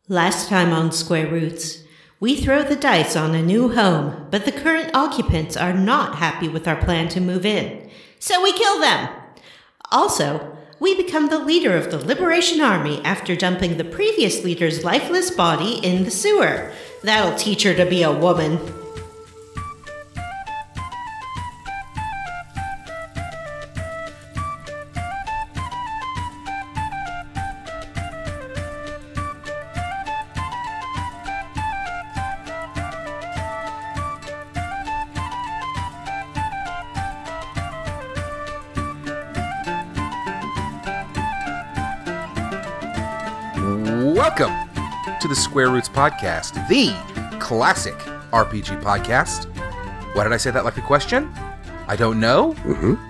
Last time on Square Roots, we throw the dice on a new home, but the current occupants are not happy with our plan to move in, so we kill them. Also, we become the leader of the Liberation Army after dumping the previous leader's lifeless body in the sewer. That'll teach her to be a woman. Welcome to the Square Roots Podcast, the classic RPG podcast. Why did I say that like a question? I don't know.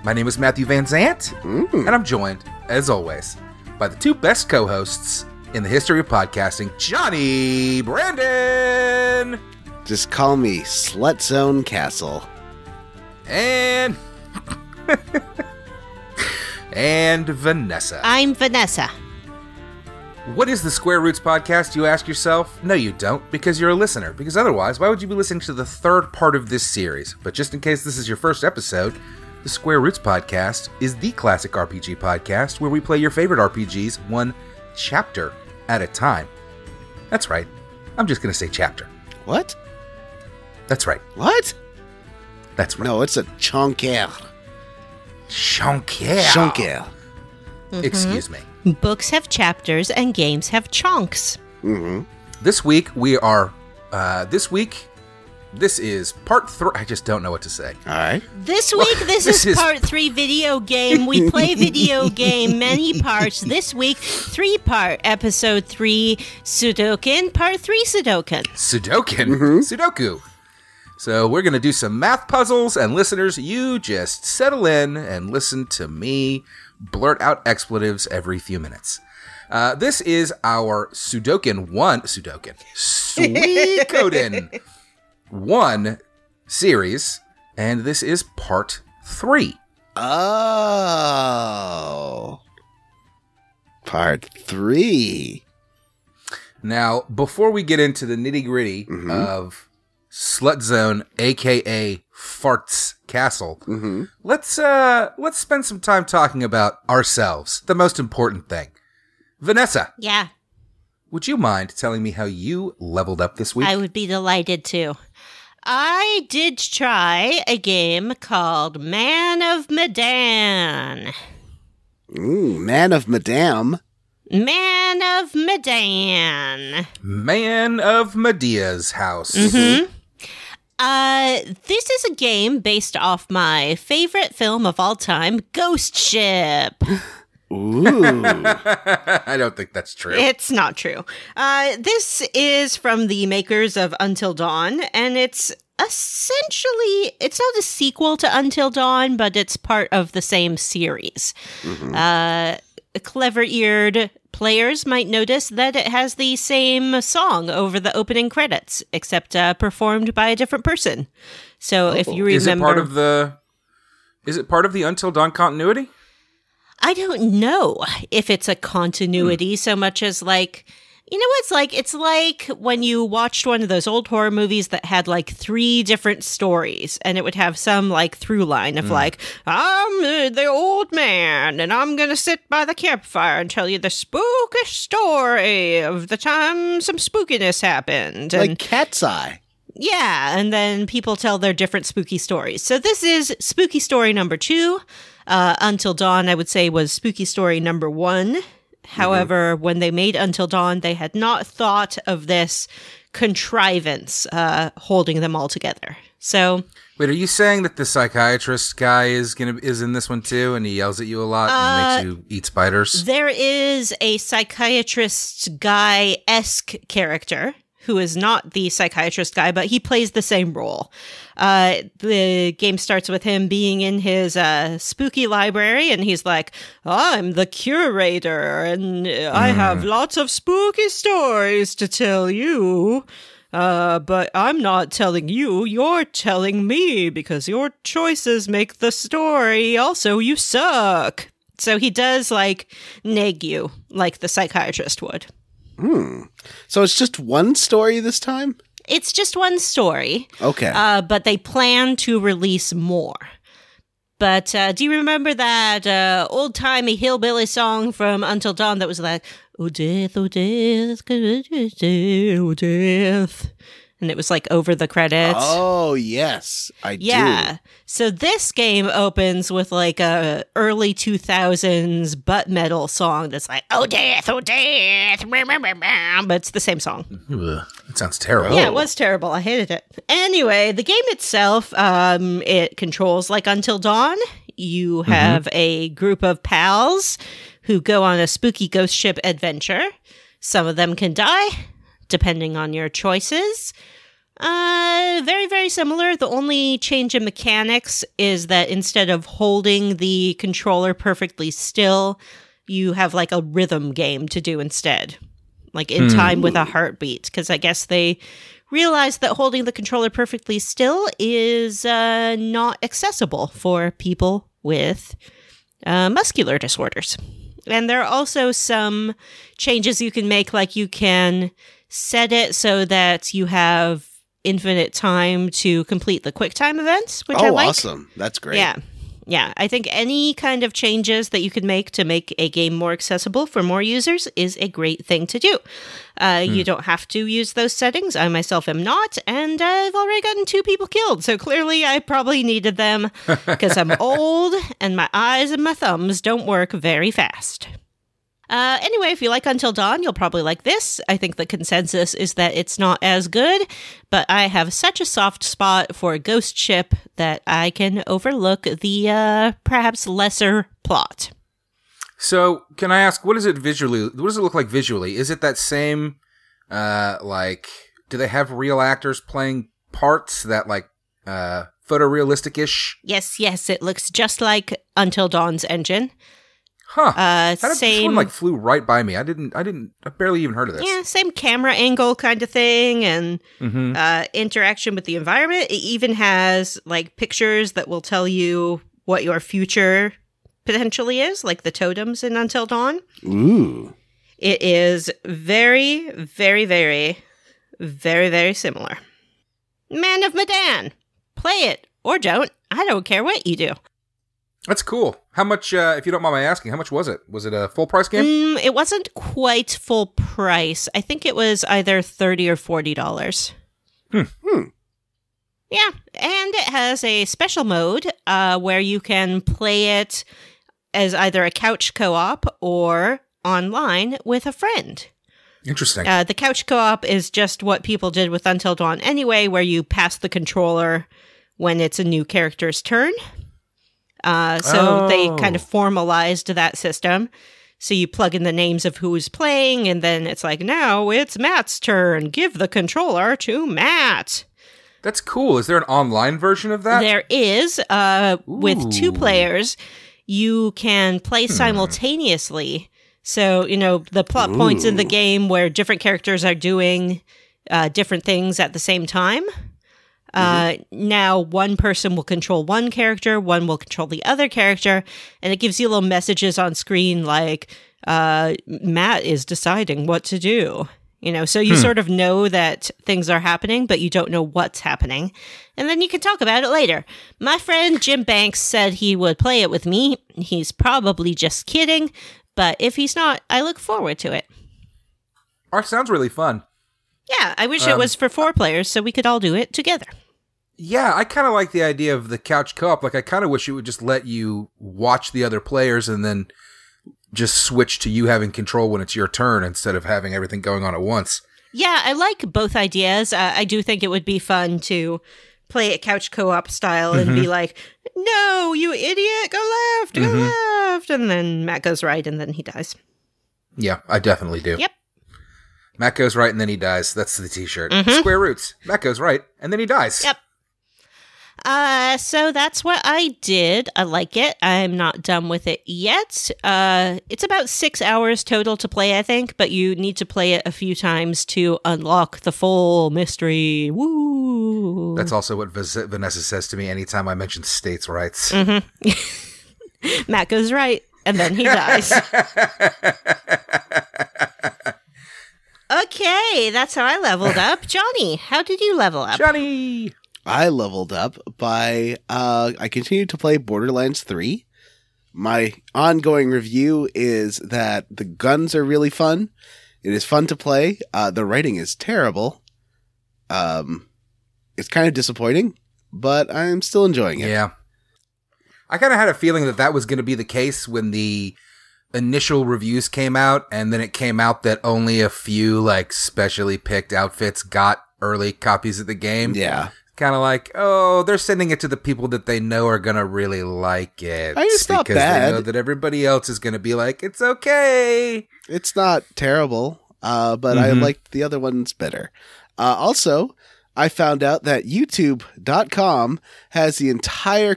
My name is Matthew Van Zant, and I'm joined, as always, by the two best co-hosts in the history of podcasting, Johnny Brandon! Just call me Slut Zone Castle. And... and Vanessa. I'm Vanessa. What is the Square Roots Podcast, you ask yourself? No, you don't, because you're a listener. Because otherwise, why would you be listening to the third part of this series? But just in case this is your first episode, the Square Roots Podcast is the classic RPG podcast where we play your favorite RPGs one chapter at a time. That's right. I'm just going to say chapter. What? That's right. What? That's right. No, it's a chonker. Chonker. Chonker. Excuse me. Books have chapters and games have chunks. This week we are, this is part 3. I just don't know what to say. All right. This week, this is part 3 video game. We play video game, many parts. This week, 3-part, episode 3, Sudoken, part 3, Sudoken. Sudoku. So we're going to do some math puzzles, and listeners, you just settle in and listen to me blurt out expletives every few minutes. This is our Suikoden 1 series, and this is part 3. Oh. Part 3. Now, before we get into the nitty-gritty of Slut Zone, aka Farts Castle, let's spend some time talking about ourselves, the most important thing. Vanessa. Yeah. Would you mind telling me how you leveled up this week? I would be delighted to. I did try a game called Man of Medan. Man of Madame. Man of Medan. Man of Medea's house. This is a game based off my favorite film of all time, Ghost Ship. Ooh. I don't think that's true. It's not true. This is from the makers of Until Dawn, and it's essentially, it's not a sequel to Until Dawn, but it's part of the same series. Clever-eared players might notice that it has the same song over the opening credits, except performed by a different person. So if you remember... Is it part of the Until Dawn continuity? I don't know if it's a continuity so much as like, you know what it's like? It's like when you watched one of those old horror movies that had like 3 different stories, and it would have some like through line of like, I'm the old man and I'm going to sit by the campfire and tell you the spooky story of the time some spookiness happened. Like Cat's Eye. Yeah, and then people tell their different spooky stories. So this is spooky story number 2. Until Dawn, I would say, was spooky story number 1. However, when they made Until Dawn, they had not thought of this contrivance holding them all together. So, wait, are you saying that the psychiatrist guy is in this one too, and he yells at you a lot and makes you eat spiders? There is a psychiatrist guy-esque character who is not the psychiatrist guy, but he plays the same role. The game starts with him being in his spooky library, and he's like, I'm the curator, and I have lots of spooky stories to tell you. But I'm not telling you, you're telling me, because your choices make the story. Also, you suck. So he does, like, neg you, like the psychiatrist would. So it's just one story this time? It's just one story. Okay. But they plan to release more. But do you remember that old-timey hillbilly song from Until Dawn that was like, oh, death, oh, death, oh, death. And it was like over the credits. Oh, yes, I do. Yeah. So this game opens with like a early 2000s butt metal song that's like, oh, death, but it's the same song. It sounds terrible. Yeah, it was terrible. I hated it. Anyway, the game itself, it controls like Until Dawn. You have a group of pals who go on a spooky ghost ship adventure. Some of them can die, depending on your choices. Very, very similar. The only change in mechanics is that instead of holding the controller perfectly still, you have like a rhythm game to do instead. Like in time with a heartbeat. Because I guess they realized that holding the controller perfectly still is not accessible for people with muscular disorders. And there are also some changes you can make, like you can set it so that you have infinite time to complete the QuickTime events, which I like. Oh, awesome. That's great. Yeah. Yeah, I think any kind of changes that you could make to make a game more accessible for more users is a great thing to do. You don't have to use those settings. I myself am not, and I've already gotten 2 people killed, so clearly I probably needed them because I'm old and my eyes and my thumbs don't work very fast. Anyway, if you like Until Dawn, you'll probably like this. I think the consensus is that it's not as good, but I have such a soft spot for a ghost ship that I can overlook the perhaps lesser plot. So, can I ask, what does it look like visually? Is it that same, do they have real actors playing parts that, photorealistic-ish? Yes, it looks just like Until Dawn's engine. Huh. Same. This one flew right by me. I barely even heard of this. Yeah, same camera angle kind of thing and interaction with the environment. It even has pictures that will tell you what your future potentially is, like the totems in Until Dawn. Ooh. It is very, very, very, very, very similar. Man of Medan. Play it or don't. I don't care what you do. That's cool. How much, if you don't mind my asking, how much was it? Was it a full price game? It wasn't quite full price. I think it was either $30 or $40. Yeah, and it has a special mode where you can play it as either a couch co-op or online with a friend. Interesting. The couch co-op is just what people did with Until Dawn anyway, where you pass the controller when it's a new character's turn. They kind of formalized that system. So you plug in the names of who's playing, and then it's like, now it's Matt's turn. Give the controller to Matt. That's cool. Is there an online version of that? There is. With 2 players, you can play simultaneously. So, the plot points in the game where different characters are doing different things at the same time. Now one person will control one character, one will control the other character, and it gives you little messages on screen like, Matt is deciding what to do. So you sort of know that things are happening, but you don't know what's happening. And then you can talk about it later. My friend Jim Banks said he would play it with me. He's probably just kidding, but if he's not, I look forward to it. Art sounds really fun. Yeah, I wish it was for 4 players so we could all do it together. Yeah, I kind of like the idea of the couch co-op. I kind of wish it would just let you watch the other players and then just switch to you having control when it's your turn instead of having everything going on at once. Yeah, I like both ideas. I do think it would be fun to play it couch co-op style and be like, no, you idiot, go left, and then Matt goes right, and then he dies. Yeah, I definitely do. Yep. Matt goes right, and then he dies. That's the t-shirt. Square Roots. Matt goes right, and then he dies. Yep. So that's what I did. I like it. I'm not done with it yet. It's about 6 hours total to play, I think, but you need to play it a few times to unlock the full mystery. Woo! That's also what Vanessa says to me anytime I mention states' rights. Matt goes right, and then he dies. Okay, that's how I leveled up. Johnny, how did you level up? Johnny! I leveled up by I continued to play Borderlands 3. My ongoing review is that the guns are really fun. It is fun to play. The writing is terrible. It's kind of disappointing, but I'm still enjoying it. Yeah. I kind of had a feeling that was going to be the case when the initial reviews came out, and then it came out that only a few, like, specially picked outfits got early copies of the game. Yeah. Kind of like, oh, they're sending it to the people that they know are going to really like it. It's not because bad. they know that everybody else is going to be like, it's okay. It's not terrible, but I liked the other ones better. Also, I found out that YouTube.com has the entire,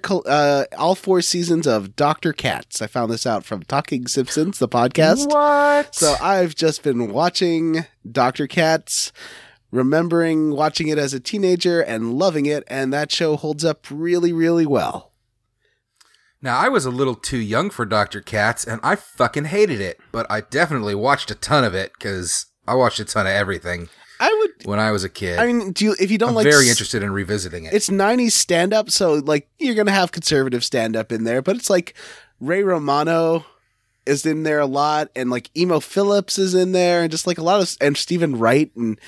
all 4 seasons of Dr. Katz. I found this out from Talking Simpsons, the podcast. What? So I've just been watching Dr. Katz, remembering watching it as a teenager and loving it, and that show holds up really, really well. Now, I was a little too young for Dr. Katz, and I fucking hated it, but I definitely watched a ton of it, because I watched a ton of everything when I was a kid. I mean, if you don't I'm very interested in revisiting it. It's 90s stand-up, so, like, you're going to have conservative stand-up in there, but it's like Ray Romano is in there a lot, and, like, Emo Phillips is in there, and just, like, a lot of, and Stephen Wright, and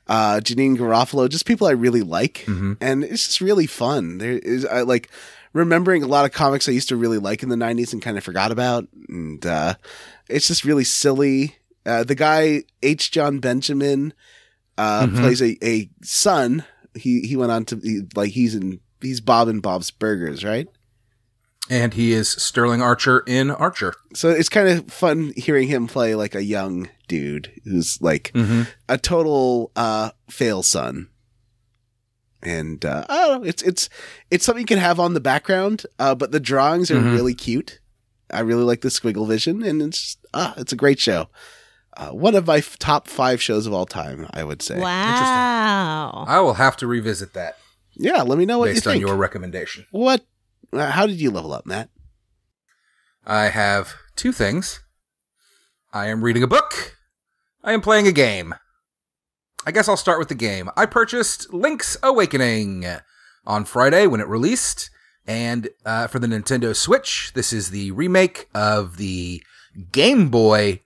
Janine Garofalo, just people I really like, and it's just really fun. There is like remembering a lot of comics I used to really like in the 90s and kind of forgot about, and it's just really silly. The guy H. John Benjamin plays a son. He went on to he's Bob and Bob's Burgers, right? And he is Sterling Archer in Archer. So it's kind of fun hearing him play like a young dude who's like a total fail son. And I don't know, it's something you can have on the background, but the drawings are really cute. I really like the squiggle vision, and it's a great show. One of my top 5 shows of all time, I would say. Wow. I will have to revisit that. Yeah, let me know what you think. Based on your recommendation. How did you level up, Matt? I have 2 things. I am reading a book. I am playing a game. I guess I'll start with the game. I purchased Link's Awakening on Friday when it released. And for the Nintendo Switch, this is the remake of the Game Boy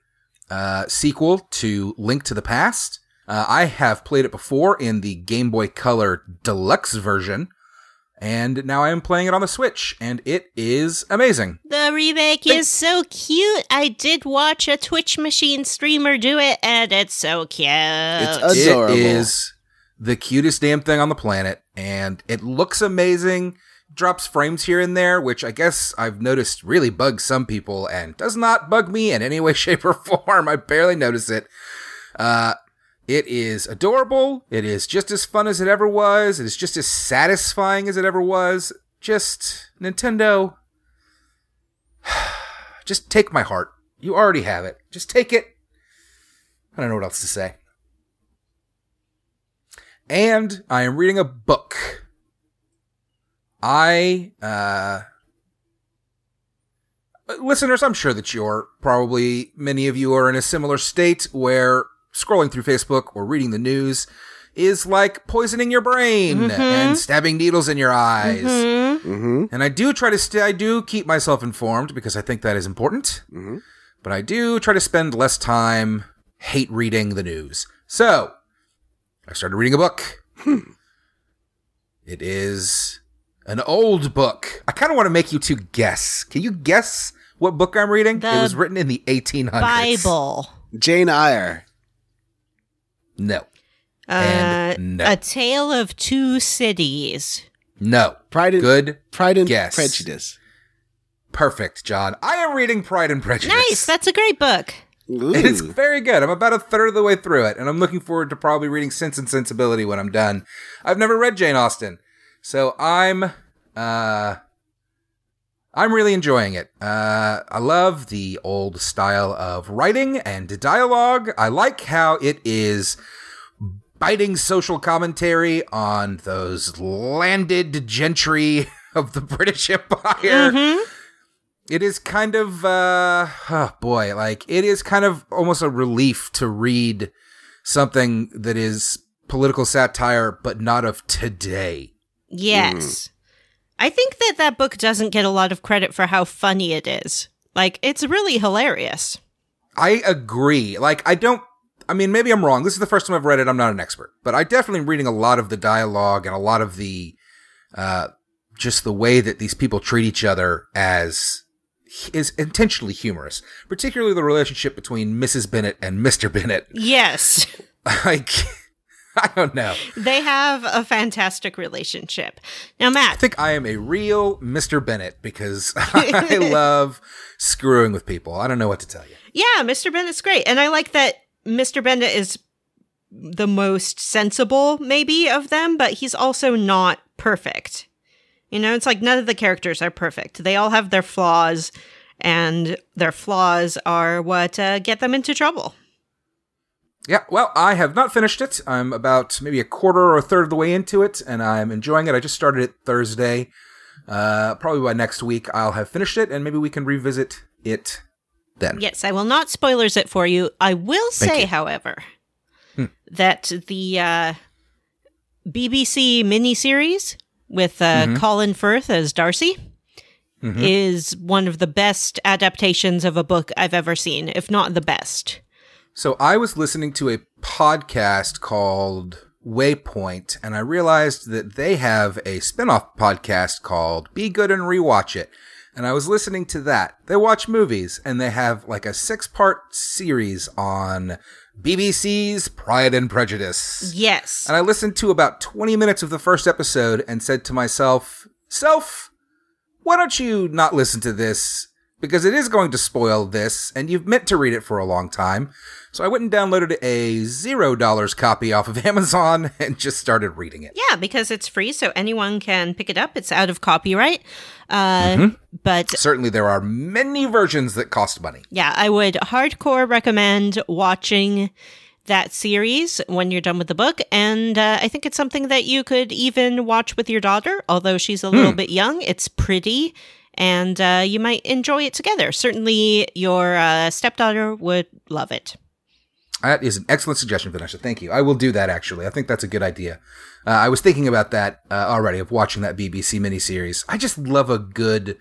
sequel to Link to the Past. I have played it before in the Game Boy Color Deluxe version. And now I am playing it on the Switch, and it is amazing. The remake is so cute. I did watch a Twitch Machine streamer do it, and it's so cute. It's adorable. It is the cutest damn thing on the planet, and it looks amazing. Drops frames here and there, which I guess I've noticed really bugs some people, and does not bug me in any way, shape, or form. I barely notice it. It is adorable. It is just as fun as it ever was. It is just as satisfying as it ever was. Just, Nintendo, just take my heart. You already have it. Just take it. I don't know what else to say. And I am reading a book. Listeners, I'm sure that many of you are in a similar state where scrolling through Facebook or reading the news is like poisoning your brain and stabbing needles in your eyes. And I do keep myself informed because I think that is important. But I do try to spend less time hate reading the news. So I started reading a book. It is an old book. I kind of want to make you 2 guess. Can you guess what book I'm reading? It was written in the 1800s. Bible. Jane Eyre. No. And no. A Tale of Two Cities. No. Pride and guess. Prejudice. Perfect, John. I am reading Pride and Prejudice. Nice. That's a great book. Ooh. It's very good. I'm about a third of the way through it, and I'm looking forward to probably reading Sense and Sensibility when I'm done. I've never read Jane Austen, so I'm really enjoying it. I love the old style of writing and dialogue. I like how it is biting social commentary on those landed gentry of the British Empire. It is kind of, it is kind of almost a relief to read something that is political satire, but not of today. Yes. I think that book doesn't get a lot of credit for how funny it is. Like, it's really hilarious. I agree. Like, maybe I'm wrong. This is the first time I've read it. I'm not an expert. But I definitely am reading a lot of the dialogue and a lot of the, just the way that these people treat each other is intentionally humorous. Particularly the relationship between Mrs. Bennett and Mr. Bennett. Yes. Like, I don't know. They have a fantastic relationship. Now, Matt. I think I am a real Mr. Bennett because I love screwing with people. I don't know what to tell you. Yeah, Mr. Bennett's great. And I like that Mr. Bennett is the most sensible, maybe, of them, but he's also not perfect. You know, it's like none of the characters are perfect. They all have their flaws, and their flaws are what get them into trouble. Yeah, well, I have not finished it. I'm about maybe a quarter or a third of the way into it, and I'm enjoying it. I just started it Thursday. Probably by next week, I'll have finished it, and maybe we can revisit it then. Yes, I will not spoilers it for you. I will say, however, that the BBC miniseries with Colin Firth as Darcy is one of the best adaptations of a book I've ever seen, if not the best. So I was listening to a podcast called Waypoint, and I realized that they have a spin-off podcast called Be Good and Rewatch It. And I was listening to that. They watch movies, and they have like a 6-part series on BBC's Pride and Prejudice. Yes. And I listened to about 20 minutes of the first episode and said to myself, why don't you not listen to this? Because it is going to spoil this, and you've meant to read it for a long time. So I went and downloaded a $0 copy off of Amazon and just started reading it. Yeah, because it's free, so anyone can pick it up. It's out of copyright. But certainly there are many versions that cost money. Yeah, I would hardcore recommend watching that series when you're done with the book. And I think it's something that you could even watch with your daughter, although she's a little bit young. It's pretty. And you might enjoy it together. Certainly, your stepdaughter would love it. That is an excellent suggestion, Vanessa. Thank you. I will do that, actually. I think that's a good idea. I was thinking about that already, of watching that BBC miniseries. I just love a good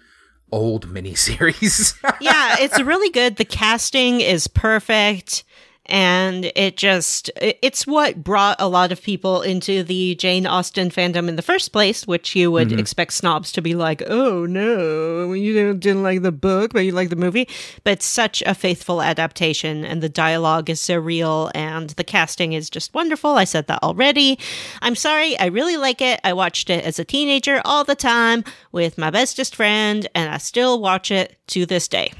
old miniseries. Yeah, it's really good. The casting is perfect. And it's what brought a lot of people into the Jane Austen fandom in the first place, which you would expect snobs to be like, oh no, you didn't like the book, but you like the movie. But it's such a faithful adaptation, and the dialogue is so real, and the casting is just wonderful. I said that already. I'm sorry, I really like it. I watched it as a teenager all the time with my bestest friend, and I still watch it to this day.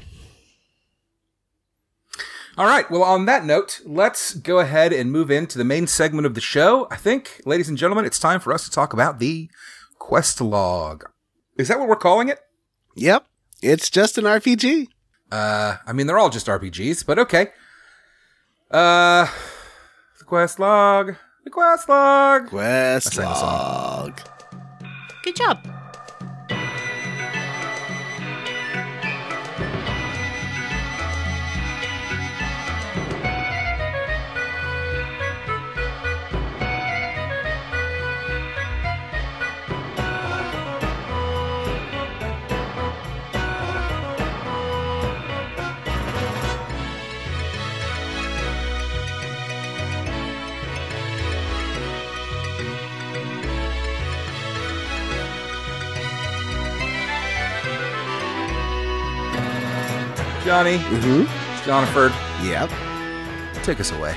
All right, well, on that note, let's go ahead and move into the main segment of the show. I think, ladies and gentlemen, it's time for us to talk about the quest log. Is that what we're calling it? Yep, it's just an RPG. They're all just RPGs, but okay. The quest log. Quest log. Good job. Johnny. Jonathan. Yep. Take us away.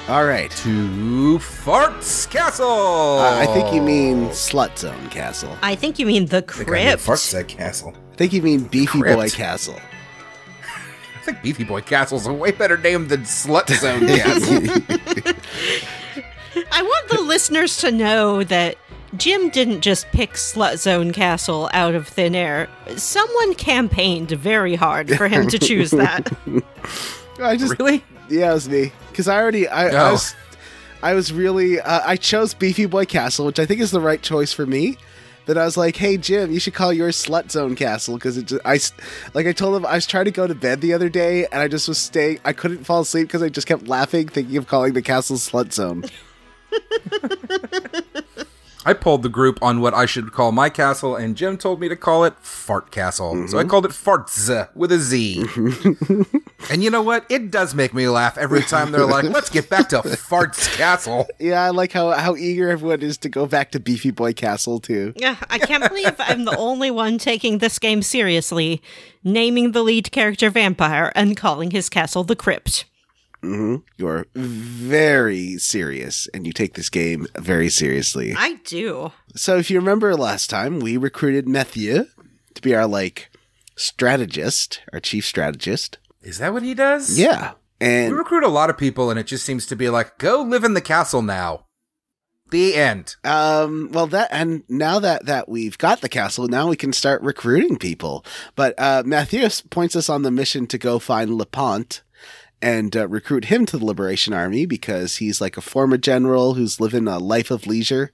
All right. To Farts Castle. I think you mean Slut Zone Castle. I think you mean the Crypt. Farts Castle. I think you mean Beefy Crypt. Boy Castle. I think Beefy Boy Castle's a way better name than Slut Zone Castle. I want the listeners to know that Jim didn't just pick Slut Zone Castle out of thin air. Someone campaigned very hard for him to choose that. Really? Yeah, it was me. Because I was really, I chose Beefy Boy Castle, which I think is the right choice for me. that I was like, hey, Jim, you should call yours Slut Zone Castle, because I told him I was trying to go to bed the other day, and I just was staying. I couldn't fall asleep because I just kept laughing, thinking of calling the castle Slut Zone. I polled the group on what I should call my castle, and Jim told me to call it Fart Castle. Mm-hmm. So I called it Fartz with a Z. And you know what? It does make me laugh every time they're like, let's get back to Fart's Castle. Yeah, I like how eager everyone is to go back to Beefy Boy Castle, too. Yeah, I can't believe I'm the only one taking this game seriously, naming the lead character Vampire and calling his castle the Crypt. Mm-hmm. You're very serious, and you take this game very seriously. I do. So if you remember last time, we recruited Mathieu to be our, strategist, our chief strategist. Is that what he does? Yeah. And we recruit a lot of people, and it just seems to be like, go live in the castle now. The end. Well, now that we've got the castle, now we can start recruiting people. But Mathieu points us on the mission to go find Lepant and recruit him to the Liberation Army, because he's like a former general who's living a life of leisure.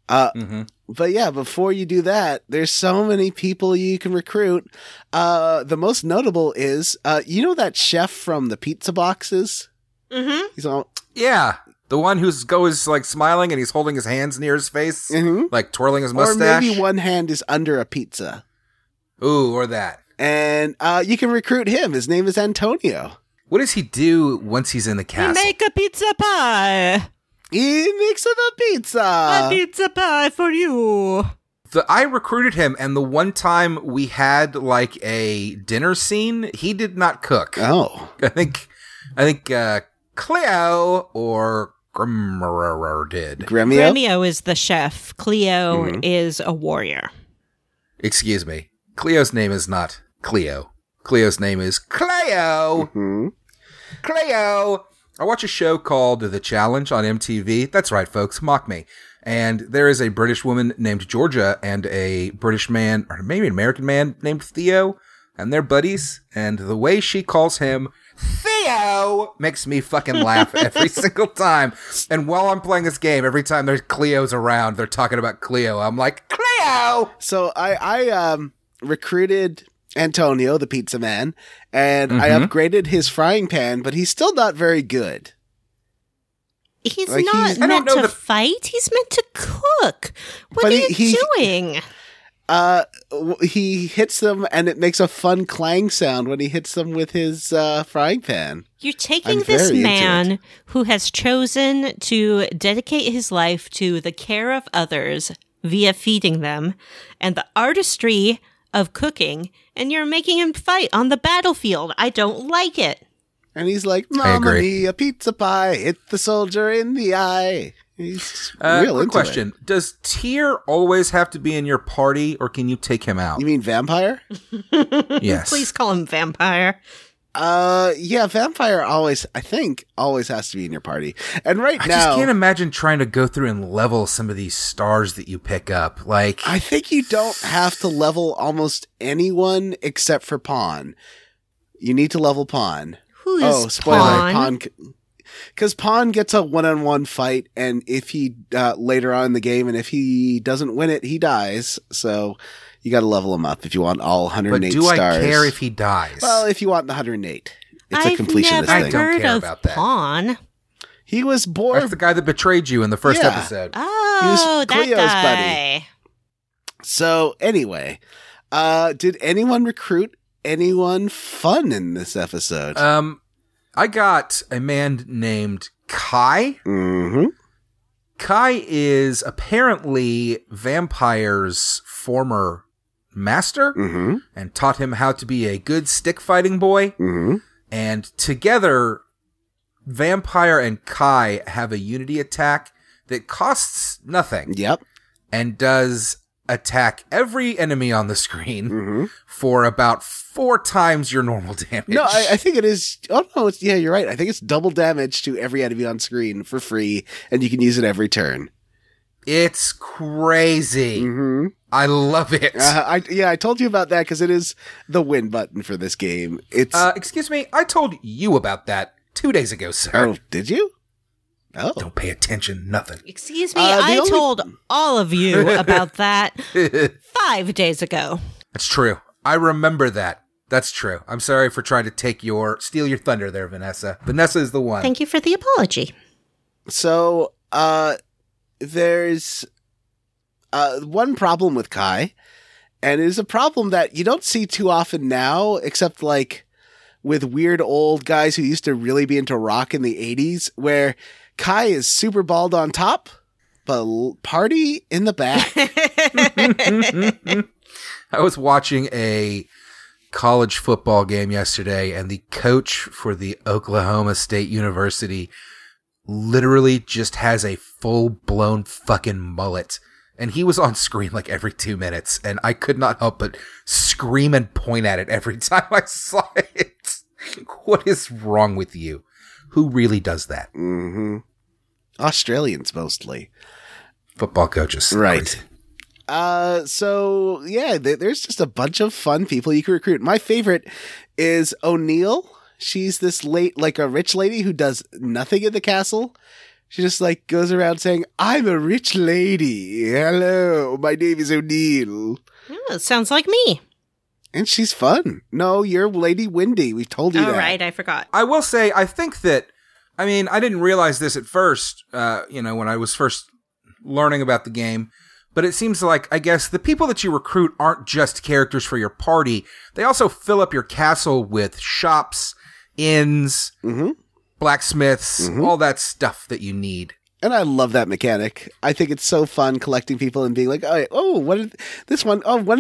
But yeah, before you do that, there's so many people you can recruit. The most notable is, you know that chef from the pizza boxes? Mm-hmm. He's all... Yeah. The one who's smiling and he's holding his hands near his face, like twirling his mustache. Or maybe one hand is under a pizza. Ooh, or that. And you can recruit him. His name is Antonio. What does he do once he's in the castle? We make a pizza pie. He makes a pizza. A pizza pie for you. I recruited him, and the one time we had a dinner scene, he did not cook. Oh, I think Cleo or Gremio did. Gremio is the chef. Cleo is a warrior. Excuse me. Cleo's name is not Cleo. Cleo's name is Cleo. Mm-hmm. Cleo. I watch a show called The Challenge on MTV. That's right, folks. Mock me. And there is a British woman named Georgia and a British man, or maybe an American man named Theo. And they're buddies. And the way she calls him Theo makes me fucking laugh every single time. And while I'm playing this game, every time there's Cleo's around, they're talking about Cleo. I'm like, Cleo! So I recruited Antonio, the pizza man, and I upgraded his frying pan, but he's still not very good. He's not meant to fight. He's meant to cook. What are you doing? He hits them, and it makes a fun clang sound when he hits them with his frying pan. You're taking this man who has chosen to dedicate his life to the care of others via feeding them and the artistry of cooking, and you're making him fight on the battlefield. I don't like it. And he's like, Mamma mia, pizza pie, hit the soldier in the eye. He's real into question. it. Does Tyr always have to be in your party, or can you take him out? You mean Vampire? Yes. Please call him Vampire. Yeah, Vampire always has to be in your party. And now, I just can't imagine trying to go through and level some of these stars that you pick up. I think you don't have to level almost anyone except for Pawn. You need to level Pawn. Who is spoiler, Pawn? Because Pawn gets a one-on-one fight, and if he later on in the game, and if he doesn't win it, he dies. So you got to level him up if you want all 108 stars. But do I care if he dies? Well, if you want the 108, it's a completionist thing. I've never heard of Pawn. He was born. That's the guy that betrayed you in the first episode. Oh, he was that Cleo's guy. buddy. So anyway, did anyone recruit anyone fun in this episode? I got a man named Kai. Mm-hmm. Kai is apparently Vampire's former master and taught him how to be a good stick fighting boy. Mm-hmm. And together, Vampire and Kai have a unity attack that costs nothing. Yep. And does attack every enemy on the screen for about 4 times your normal damage. No, I think it is. Oh, no, you're right. I think it's double damage to every enemy on screen for free, and you can use it every turn. It's crazy. Mm-hmm. I love it. I told you about that because it is the win button for this game. It's excuse me, I told you about that 2 days ago, sir. Oh, did you? Oh. Don't pay attention, nothing. Excuse me, I told all of you about that 5 days ago. That's true. I remember that. That's true. I'm sorry for trying to steal your thunder there, Vanessa. Vanessa is the one. Thank you for the apology. So, there's one problem with Kai, and it is a problem that you don't see too often now, except like with weird old guys who used to really be into rock in the 80s, where Kai is super bald on top, but party in the back. I was watching a college football game yesterday, and the coach for the Oklahoma State University literally just has a full-blown fucking mullet. And he was on screen like every 2 minutes, and I could not help but scream and point at it every time I saw it. What is wrong with you? Who really does that? Mm-hmm. Australians, mostly. Football coaches. Right. Crazy. So yeah, there's just a bunch of fun people you can recruit. My favorite is O'Neill. She's this like a rich lady who does nothing in the castle. She just like goes around saying, "I'm a rich lady. Hello, my name is O'Neill." Oh, sounds like me. And she's fun. No, you're Lady Windy. We've told you that. Oh, right. I forgot. I will say, I think that, I mean, I didn't realize this at first, when I was first learning about the game. But it seems like, I guess, the people that you recruit aren't just characters for your party. They also fill up your castle with shops, inns, blacksmiths, all that stuff that you need. And I love that mechanic. I think it's so fun collecting people and being like, one of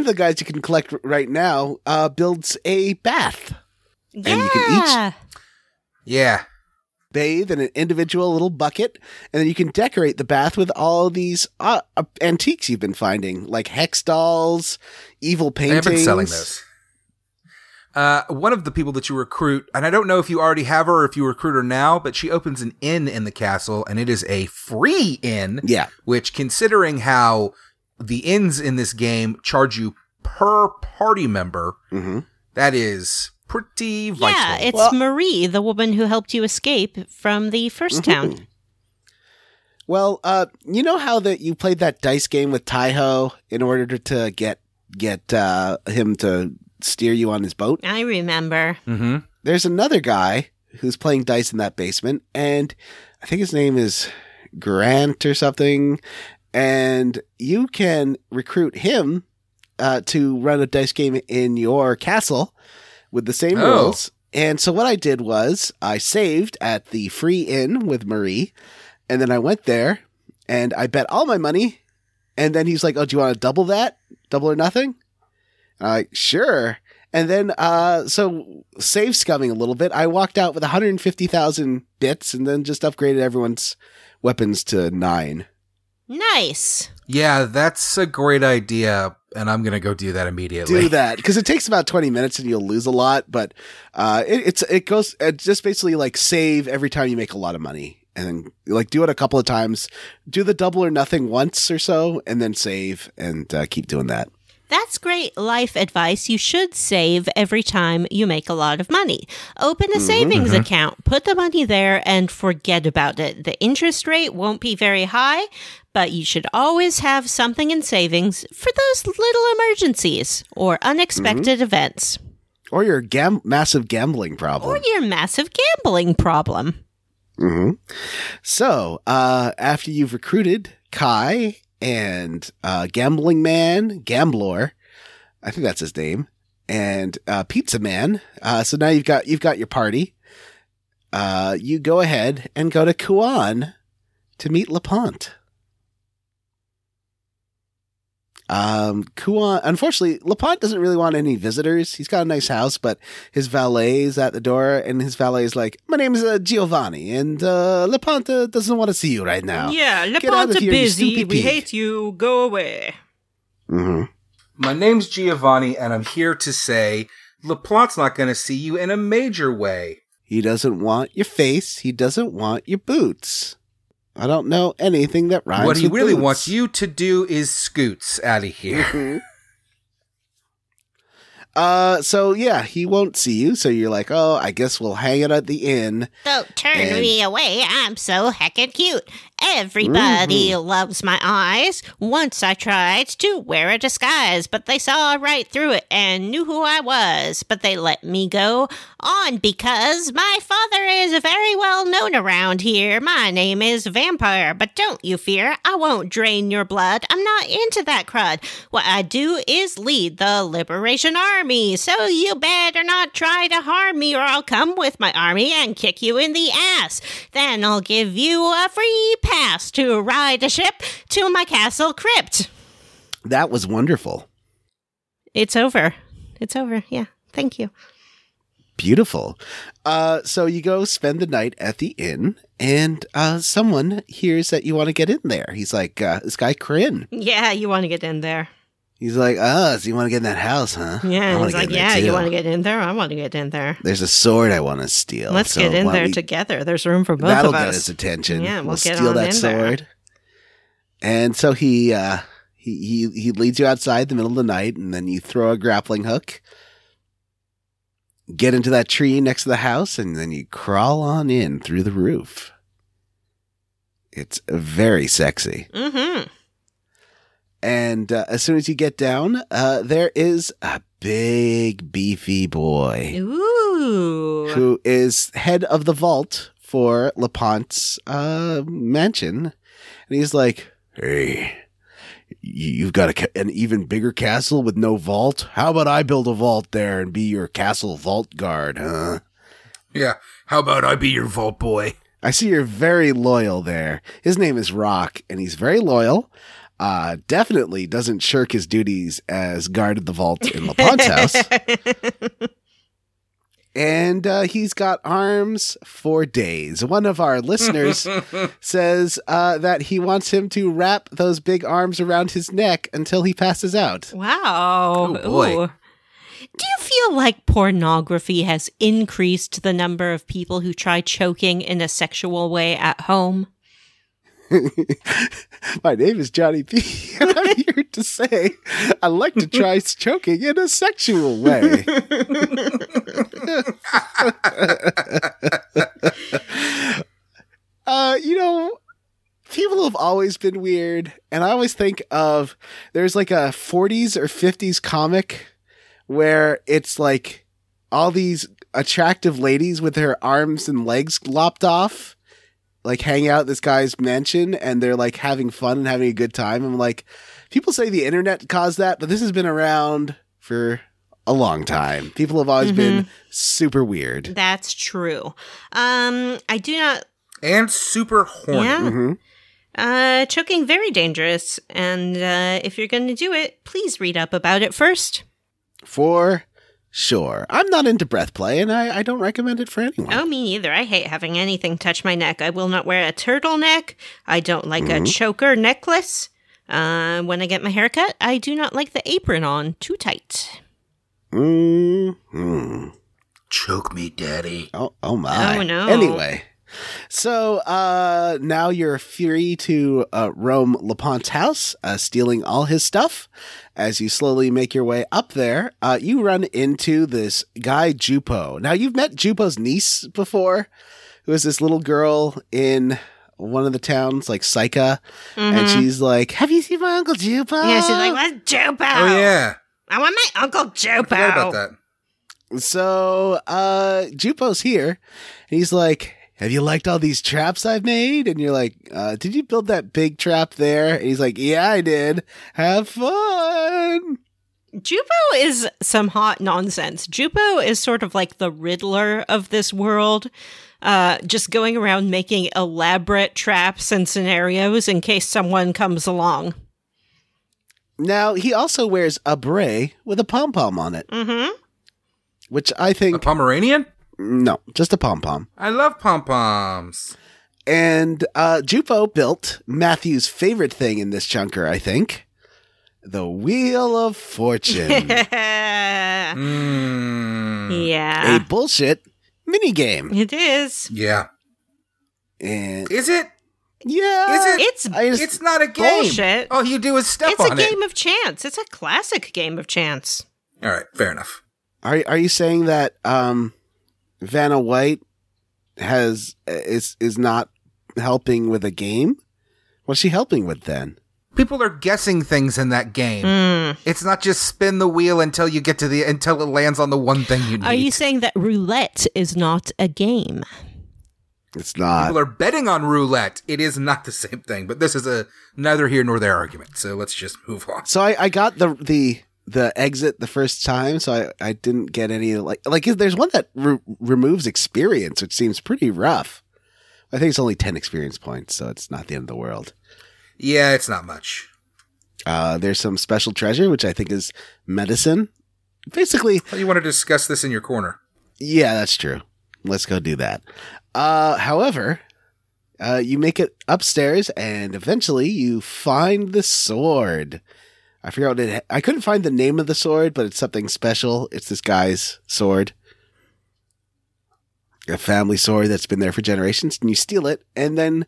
the guys you can collect right now builds a bath. Yeah. And you can Yeah. bathe in an individual little bucket, and then you can decorate the bath with all these antiques you've been finding, like hex dolls, evil paintings. They have been selling those. One of the people that you recruit, and I don't know if you already have her or if you recruit her now, but she opens an inn in the castle, and it is a free inn. Yeah. Which, considering how the inns in this game charge you per party member, that is pretty vital. Yeah, it's Marie, the woman who helped you escape from the first town. Well, you know how that you played that dice game with Taiho in order to get him to steer you on his boat? I remember. Mm-hmm. There's another guy who's playing dice in that basement, and I think his name is Grant or something, and you can recruit him to run a dice game in your castle with the same rules. And so what I did was I saved at the free inn with Marie, and then I went there and I bet all my money. And then he's like, "Oh, do you want to double that? Double or nothing?" I'm like, "Sure." And then, so save scumming a little bit, I walked out with 150,000 bits and then just upgraded everyone's weapons to 9. Nice. Yeah, that's a great idea, and I'm going to go do that immediately. Do that, because it takes about 20 minutes and you'll lose a lot, but it goes just basically like save every time you make a lot of money. And then like do it a couple of times, do the double or nothing once or so, and then save and keep doing that. That's great life advice. You should save every time you make a lot of money. Open a savings account, put the money there, and forget about it. The interest rate won't be very high, but you should always have something in savings for those little emergencies or unexpected events. Or your massive gambling problem. Or your massive gambling problem. So, after you've recruited Kai and Gambling Man, Gamblor, I think that's his name, and Pizza Man. So now you've got your party. You go ahead and go to Kuan to meet LaPont. Kuan, unfortunately, LaPont doesn't really want any visitors. He's got a nice house, but his valet is at the door, and his valet is like, "My name is Giovanni, and LaPont doesn't want to see you right now. Yeah, Get out LaPont of here, busy. you stupid We pig." hate you. Go away. My name's Giovanni, and I'm here to say LaPlant's not going to see you in a major way. He doesn't want your face. He doesn't want your boots. I don't know anything that rhymes What he with really boots. wants you to do is scoots out of here. So yeah, he won't see you. So you're like, oh, I guess we'll hang it at the inn. Don't turn me away. I'm so heckin' cute. Everybody loves my eyes. Once I tried to wear a disguise, but they saw right through it and knew who I was. But they let me go on because my father is very well known around here. My name is Vampire, but don't you fear, I won't drain your blood. I'm not into that crud. What I do is lead the Liberation Army, so you better not try to harm me or I'll come with my army and kick you in the ass. Then I'll give you a free pass to ride a ship to my castle crypt. That was wonderful. It's over. It's over. Yeah. Thank you. Beautiful. So you go spend the night at the inn, and someone hears that you want to get in there. He's like, this guy Corinne. Yeah, you want to get in there. He's like, so you want to get in that house, huh? Yeah, he's like, yeah, you want to get in there? I want to get in there. There's a sword I want to steal. Let's get in there together. There's room for both of us. That'll get his attention. Yeah, we'll get steal on that in sword. there. And so he leads you outside in the middle of the night, and then you throw a grappling hook, get into that tree next to the house, and then you crawl on in through the roof. It's very sexy. Mm-hmm. And as soon as you get down, there is a big, beefy boy. Ooh. Who is head of the vault for LaPonte's mansion. And he's like, hey, you've got an even bigger castle with no vault? How about I build a vault there and be your castle vault guard, huh? Yeah, how about I be your vault boy? I see you're very loyal there. His name is Rock, and he's very loyal. Definitely doesn't shirk his duties as guard of the vault in LaPonte's house. And he's got arms for days. One of our listeners says that he wants him to wrap those big arms around his neck until he passes out. Wow. Oh, boy. Ooh. Do you feel like pornography has increased the number of people who try choking in a sexual way at home? My name is Johnny P. And I'm here to say I like to try choking in a sexual way. People have always been weird, and I always think of there's like a 40s or 50s comic where it's like all these attractive ladies with their arms and legs lopped off, like hang out at this guy's mansion, and they're like having fun and having a good time. I'm like, people say the internet caused that, but this has been around for a long time. People have always been super weird. That's true. I do not. And super horny. Yeah. Mm-hmm. Choking, very dangerous. And if you're going to do it, please read up about it first. For sure. I'm not into breath play, and I don't recommend it for anyone. Oh, me neither. I hate having anything touch my neck. I will not wear a turtleneck. I don't like a choker necklace. When I get my hair cut, I do not like the apron on too tight. Mm-hmm. Choke me, daddy. Oh my. Oh, no. Anyway. So now you're free to roam LaPonte's house, stealing all his stuff. As you slowly make your way up there, you run into this guy, Jupo. Now, you've met Jupo's niece before, who is this little girl in one of the towns, like Saika. And she's like, have you seen my Uncle Jupo? Yeah, she's like, what's Jupo? Oh, yeah. I want my Uncle Jupo. I forgot about that. So Jupo's here, and he's like, have you liked all these traps I've made? And you're like, did you build that big trap there? And he's like, yeah, I did. Have fun. Jupo is some hot nonsense. Jupo is sort of like the Riddler of this world, just going around making elaborate traps and scenarios in case someone comes along. Now, he also wears a beret with a pom-pom on it. Mm-hmm. Which I think... A Pomeranian? No, just a pom-pom. I love pom-poms. And Jupo built Matthew's favorite thing in this chunker, I think. The Wheel of Fortune. Yeah. A bullshit minigame. It is. Yeah. And Is it? yeah. Is it? It's not a game. bullshit. All you do is step It's on a it. game of chance. It's a classic game of chance. All right, fair enough. Are you saying that Vanna White is not helping with a game? What's she helping with then? People are guessing things in that game. It's not just spin the wheel until you get to until it lands on the one thing you need. Are you saying that roulette is not a game? It's not. People are betting on roulette. It is not the same thing, but this is a neither here nor there argument. So let's just move on. So I got the exit the first time, so I didn't get any like there's one that removes experience, which seems pretty rough. I think it's only 10 experience points, so it's not the end of the world. Yeah, it's not much. There's some special treasure, which I think is medicine. Basically, you want to discuss this in your corner. Yeah, that's true. Let's go do that. However, you make it upstairs, and eventually you find the sword. I forgot what it. I couldn't find the name of the sword, but it's something special. It's this guy's sword, a family sword that's been there for generations. And you steal it, and then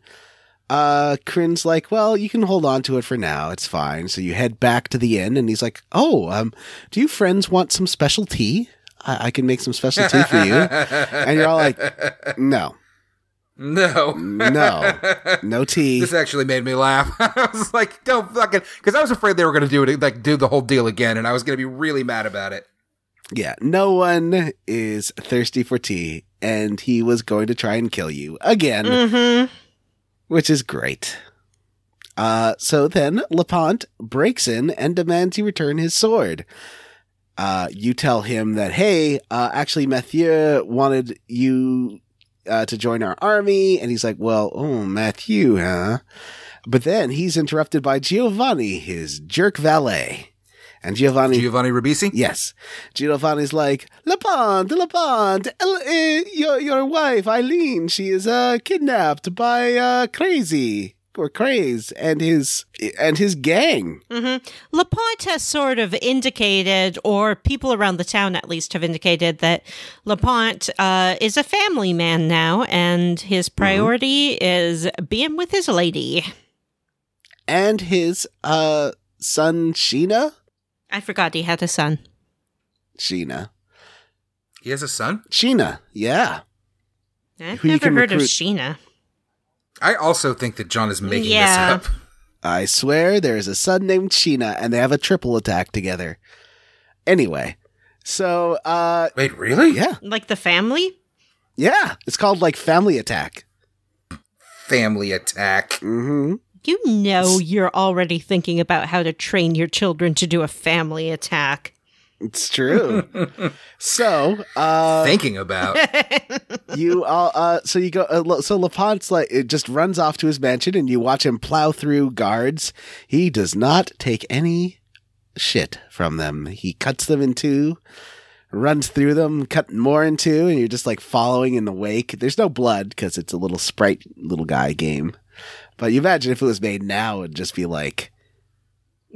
Kryn's like, "Well, you can hold on to it for now. It's fine." So you head back to the inn, and he's like, "Oh, do you friends want some special tea? I can make some special tea for you." And you're all like, "No." No tea. This actually made me laugh. I was like, don't fucking, because I was afraid they were going to do it, like do the whole deal again, and I was going to be really mad about it. Yeah, no one is thirsty for tea, and he was going to try and kill you again, which is great. So then Lepant breaks in and demands you return his sword. You tell him that, hey, actually Mathieu wanted you to join our army, and he's like, well, oh, Mathieu, huh? But then he's interrupted by Giovanni, his jerk valet. And Giovanni Ribisi? Yes. Giovanni's like, Lepant, your wife, Eileen, she is kidnapped by Crazy. Or Craze and his gang. Lepant has sort of indicated, or people around the town at least have indicated, that Lepant is a family man now, and his priority is being with his lady. And his son, Sheena? I forgot he had a son. Sheena. He has a son? Sheena, yeah. I've never heard of Sheena. I also think that John is making this up. I swear there is a son named Sheena, and they have a triple attack together. Anyway, so... Wait, really? Yeah. Like the family? Yeah, it's called, like, Family Attack. Family Attack. Mm-hmm. You know you're already thinking about how to train your children to do a family attack. It's true. So, thinking about you all. So you go. So Lepant's like, it just runs off to his mansion, and you watch him plow through guards. He does not take any shit from them. He cuts them in two, runs through them, cut more in two, and you're just like following in the wake. There's no blood because it's a little sprite little guy game. But you imagine if it was made now, it'd just be like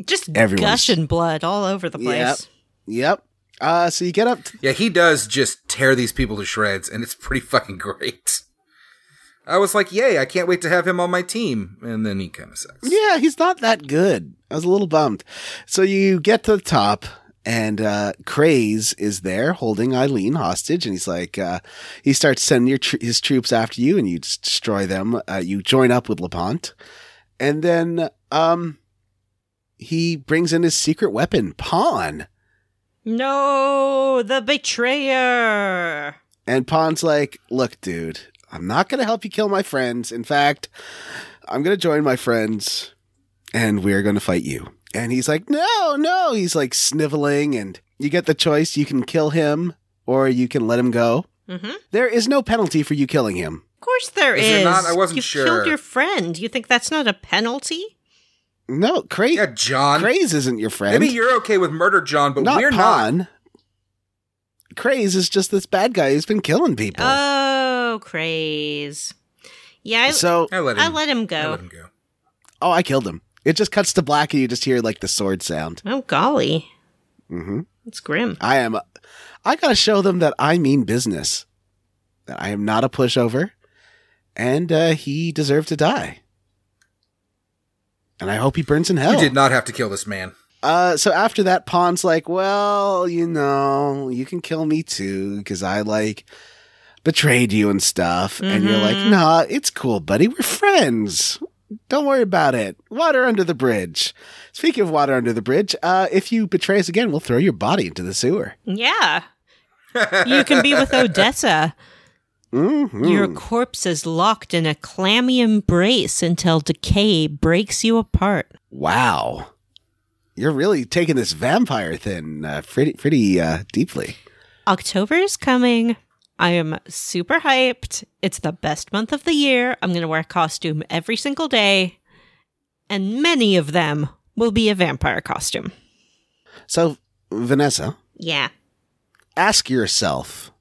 just gushing blood all over the place. Yep. So you get up. Yeah, he does just tear these people to shreds, and it's pretty fucking great. I was like, yay, I can't wait to have him on my team. And then he kind of sucks. Yeah, he's not that good. I was a little bummed. So you get to the top, and Craze is there holding Eileen hostage, and he's like, he starts sending his troops after you, and you just destroy them. You join up with Lepant, and then he brings in his secret weapon, Pawn. No, the betrayer. And Pawn's like, look, dude, I'm not going to help you kill my friends. In fact, I'm going to join my friends, and we're going to fight you. And he's like, no. He's like sniveling, and you get the choice. You can kill him, or you can let him go. Mm-hmm. There is no penalty for you killing him. Of course there is. There not? I wasn't sure. You killed your friend. You think that's not a penalty? No, Craze. Yeah, John. Craze isn't your friend. Maybe you're okay with murder, John, but we're Pawn. not. Craze is just this bad guy who's been killing people. Oh, Craze. Yeah, I let him go. I let him go. Oh, I killed him. It just cuts to black, and you just hear like the sword sound. Oh, golly. Mm-hmm. It's grim. I gotta show them that I mean business. That I am not a pushover, and he deserved to die. And I hope he burns in hell. You did not have to kill this man. So after that, Pawn's like, well, you can kill me too, because I betrayed you and stuff. Mm-hmm. And you're like, nah, it's cool, buddy. We're friends. Don't worry about it. Water under the bridge. Speaking of water under the bridge, if you betray us again, we'll throw your body into the sewer. Yeah. You can be with Odessa. Mm-hmm. Your corpse is locked in a clammy embrace until decay breaks you apart. Wow. You're really taking this vampire thing pretty deeply. October is coming. I am super hyped. It's the best month of the year. I'm going to wear a costume every single day. And many of them will be a vampire costume. So, Vanessa. Yeah. Ask yourself,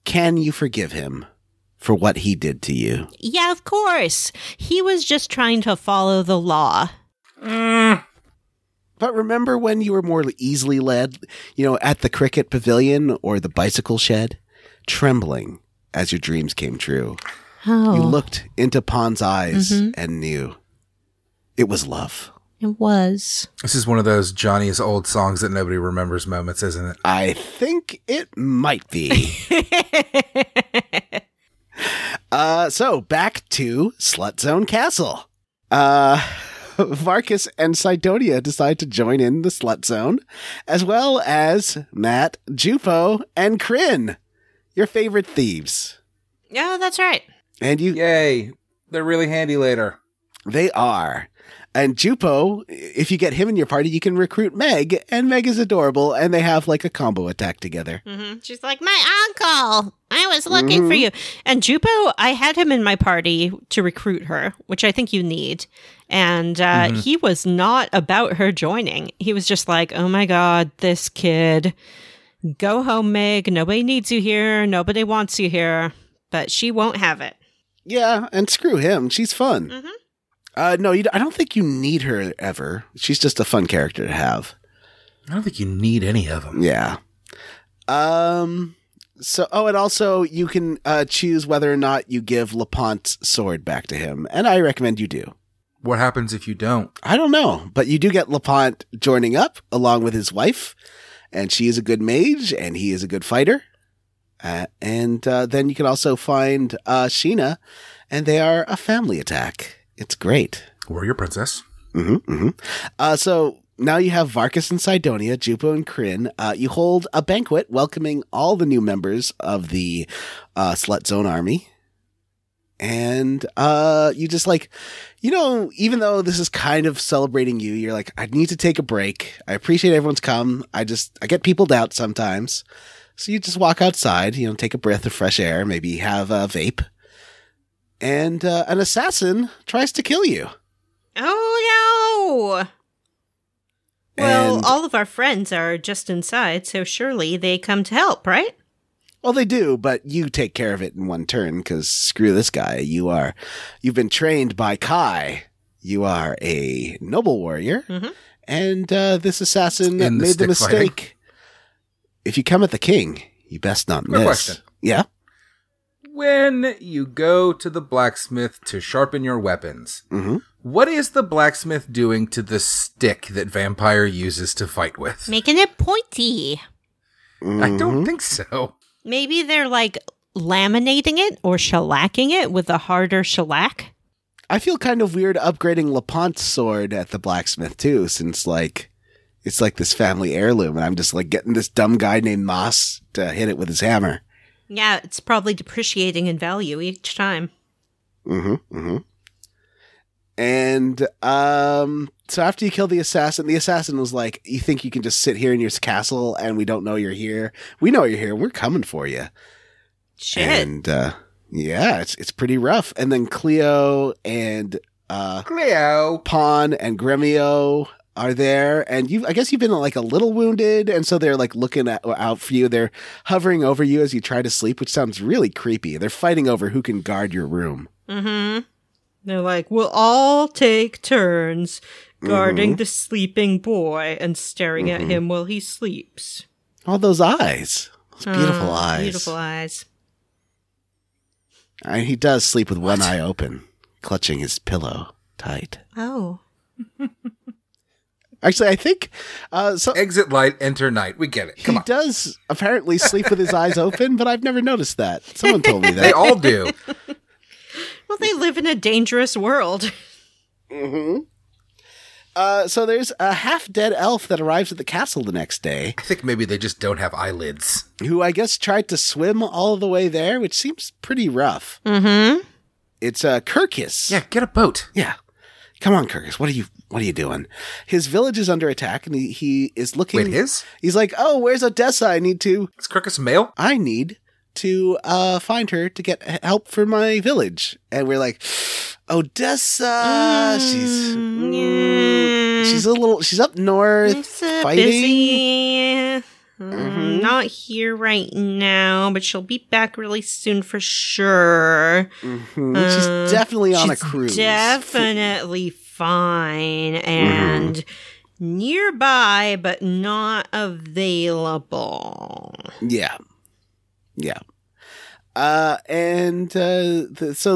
can you forgive him for what he did to you? Yeah, of course. He was just trying to follow the law. But remember when you were more easily led, at the cricket pavilion or the bicycle shed, trembling as your dreams came true? Oh. You looked into Pawn's eyes and knew it was love. It was. This is one of those Johnny's old songs that nobody remembers moments, isn't it? I think it might be. So back to Slut Zone Castle. Varkas and Sidonia decide to join in the Slut Zone, as well as Matt, Jupo, and Kryn, your favorite thieves. Yeah, that's right. And you... Yay. They're really handy later. They are. And Jupo, if you get him in your party, you can recruit Meg, and Meg is adorable, and they have a combo attack together. Mm-hmm. She's like, my uncle, I was looking for you. And Jupo, I had him in my party to recruit her, which I think you need. And he was not about her joining. He was just like, oh my God, this kid. Go home, Meg. Nobody needs you here. Nobody wants you here. But she won't have it. Yeah, and screw him. She's fun. Mm-hmm. No, I don't think you need her ever. She's just a fun character to have. I don't think you need any of them. Yeah. So, and also you can choose whether or not you give LaPonte's sword back to him, and I recommend you do. What happens if you don't? I don't know, but you do get LaPonte joining up along with his wife, and she is a good mage, and he is a good fighter. And then you can also find Sheena, and they are a family attack. It's great. Warrior Princess. So now you have Varkas and Sidonia, Jupo and Kryn. You hold a banquet welcoming all the new members of the Slut Zone Army. And you just even though this is kind of celebrating you, you're like, I need to take a break. I appreciate everyone's come. I get peopled out sometimes. So you just walk outside, take a breath of fresh air, maybe have a vape. And an assassin tries to kill you. Oh, no! Well, all of our friends are just inside, so surely they come to help, right? Well, they do, but you take care of it in one turn, because screw this guy. You've been trained by Kai. You are a noble warrior, and this assassin made the mistake. Fighting. If you come at the king, you best not miss. Question. Yeah? When you go to the blacksmith to sharpen your weapons, what is the blacksmith doing to the stick that Vampire uses to fight with? Making it pointy. I don't think so. Maybe they're laminating it or shellacking it with a harder shellac. I feel kind of weird upgrading LaPonte's sword at the blacksmith too, since it's this family heirloom, and I'm just getting this dumb guy named Moss to hit it with his hammer. Yeah, it's probably depreciating in value each time. And so after you kill the assassin was like, you think you can just sit here in your castle and we don't know you're here? We know you're here. We're coming for you. Shit. And yeah, it's pretty rough. And then Cleo and Pawn and Gremio are there, and I guess you've been a little wounded, and so they're looking out for you. They're hovering over you as you try to sleep, which sounds really creepy. They're fighting over who can guard your room. They're like, we'll all take turns guarding the sleeping boy and staring at him while he sleeps. All those eyes. Those beautiful eyes. Beautiful eyes. He does sleep with one eye open, clutching his pillow tight. Oh. Actually, I think so. Exit light, enter night. We get it. Come He on. does apparently sleep with his eyes open, but I've never noticed that. Someone told me that. They all do. Well, they live in a dangerous world. Mm-hmm. So there's a half-dead elf that arrives at the castle the next day, I think maybe they just don't have eyelids. who I guess tried to swim all the way there, which seems pretty rough. Mm-hmm. It's Kirkus. Yeah, get a boat. Yeah. Come on, Kirkus. What are you doing? His village is under attack, and he is looking. Wait, his? He's like, oh, where's Odessa? I need to male? find her to get help for my village. And we're like, Odessa. She's up north fighting. Busy. Not here right now, but she'll be back really soon for sure. She's definitely on a cruise. Definitely fine and nearby, but not available. Yeah. So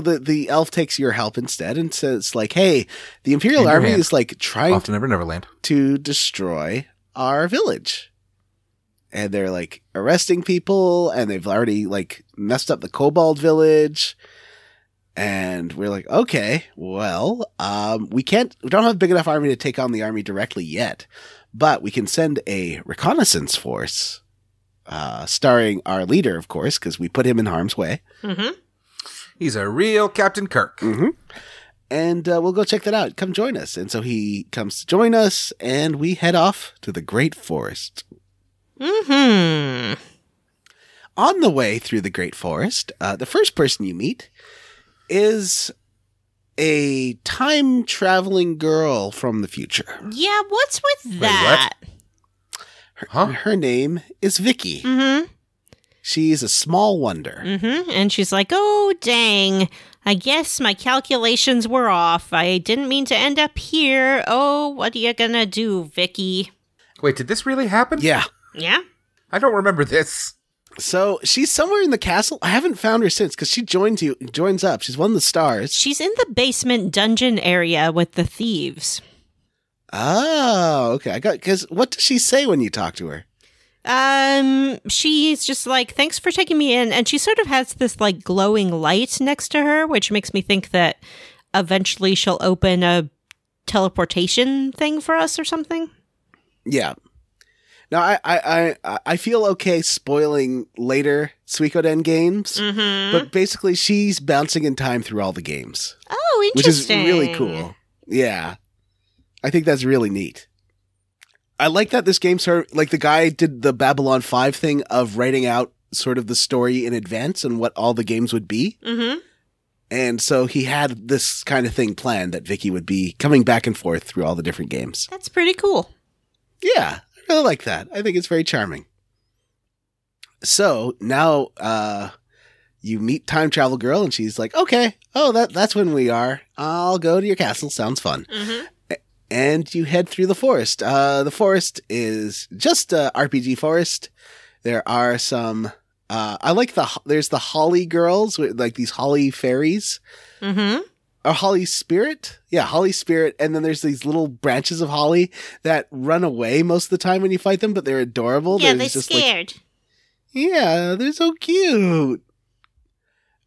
the elf takes your help instead and says like, hey, the Imperial Army is like trying Off to Neverland to destroy our village. And they're like arresting people, and they've already like messed up the Kobold village. And we're like, okay, well, we don't have a big enough army to take on the army directly yet, but we can send a reconnaissance force, starring our leader, of course, because we put him in harm's way. Mm-hmm. He's a real Captain Kirk. Mm-hmm. And we'll go check that out. Come join us. And so he comes to join us, and we head off to the Great Forest. Mm-hmm. On the way through the Great Forest, the first person you meet is a time-traveling girl from the future. Yeah, what's with that? Her name is Vicky. Mm-hmm. She's a small wonder. Mm-hmm. And she's like, oh, dang. I guess my calculations were off. I didn't mean to end up here. Oh, what are you gonna do, Vicky? Wait, did this really happen? Yeah. Yeah? I don't remember this. So she's somewhere in the castle. I haven't found her since because she joins up. She's one of the stars. She's in the basement dungeon area with the thieves. Oh, okay. Because what does she say when you talk to her? She's just like, thanks for taking me in. And she sort of has this like glowing light next to her, which makes me think that eventually she'll open a teleportation thing for us or something. Yeah. Now, I feel okay spoiling later Suikoden games, but basically she's bouncing in time through all the games. Oh, interesting. Which is really cool. Yeah. I think that's really neat. I like that this game sort of, like the guy did the Babylon 5 thing of writing out sort of the story in advance and what all the games would be. Mm-hmm. And so he had this kind of thing planned that Vicky would be coming back and forth through all the different games. That's pretty cool. Yeah. I really like that. I think it's very charming. So now you meet Time Travel Girl, and she's like, okay, that's when we are. I'll go to your castle. Sounds fun. Mm-hmm. And you head through the forest. The forest is just a RPG forest. There are some... there's the Holly girls, with like these Holly fairies. Mm-hmm. Or Holly Spirit? Yeah, Holly Spirit. And then there's these little branches of Holly that run away most of the time when you fight them, but they're adorable. Yeah, they're just scared. Yeah, they're so cute.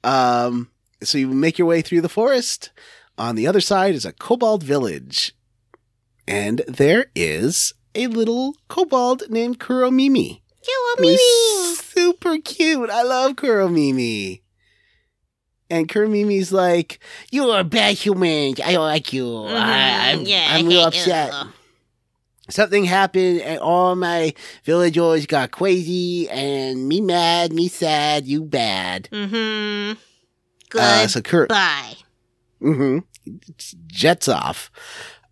So you make your way through the forest. On the other side is a kobold village. And there is a little kobold named Kuromimi. Kuromimi! Super cute. I love Kuromimi. And Kuromimi's like, you're a bad human. I don't like you. I'm real upset. Something happened and all my villagers got crazy and me mad, me sad, you bad. Mm-hmm. Good. Bye. Jets off.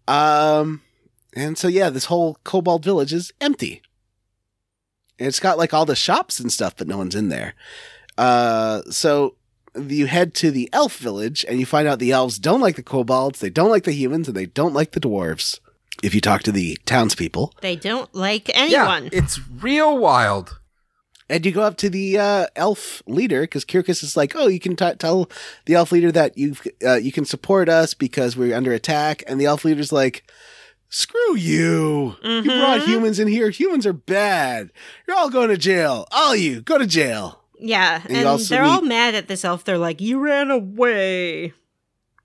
And so, yeah, this whole kobold village is empty. And it's got like all the shops and stuff, but no one's in there. So you head to the elf village and you find out the elves don't like the kobolds, they don't like the humans, and they don't like the dwarves. If you talk to the townspeople, they don't like anyone. Yeah, it's real wild. And you go up to the elf leader because Kirkus is like, "Oh, you can tell the elf leader that you can support us because we're under attack." And the elf leader's like, Screw you. You brought humans in here. Humans are bad. You're all going to jail. All of you, go to jail. Yeah, and they're all mad at this elf. They're like, you ran away.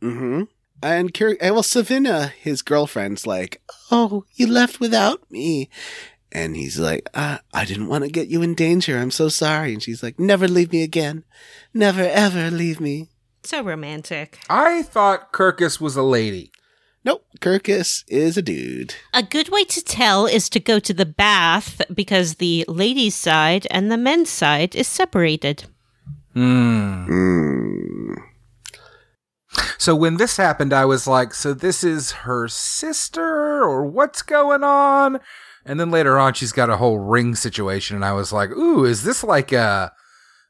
Mm-hmm. And Savina, his girlfriend's like, oh, you left without me. And he's like, I didn't want to get you in danger. I'm so sorry. And she's like, never leave me again. Never, ever leave me. So romantic. I thought Kirkus was a lady. Nope, Kirkus is a dude. A good way to tell is to go to the bath because the ladies' side and the men's side is separated. So when this happened, I was like, so this is her sister or what's going on? And then later on, she's got a whole ring situation. And I was like, ooh, is this like a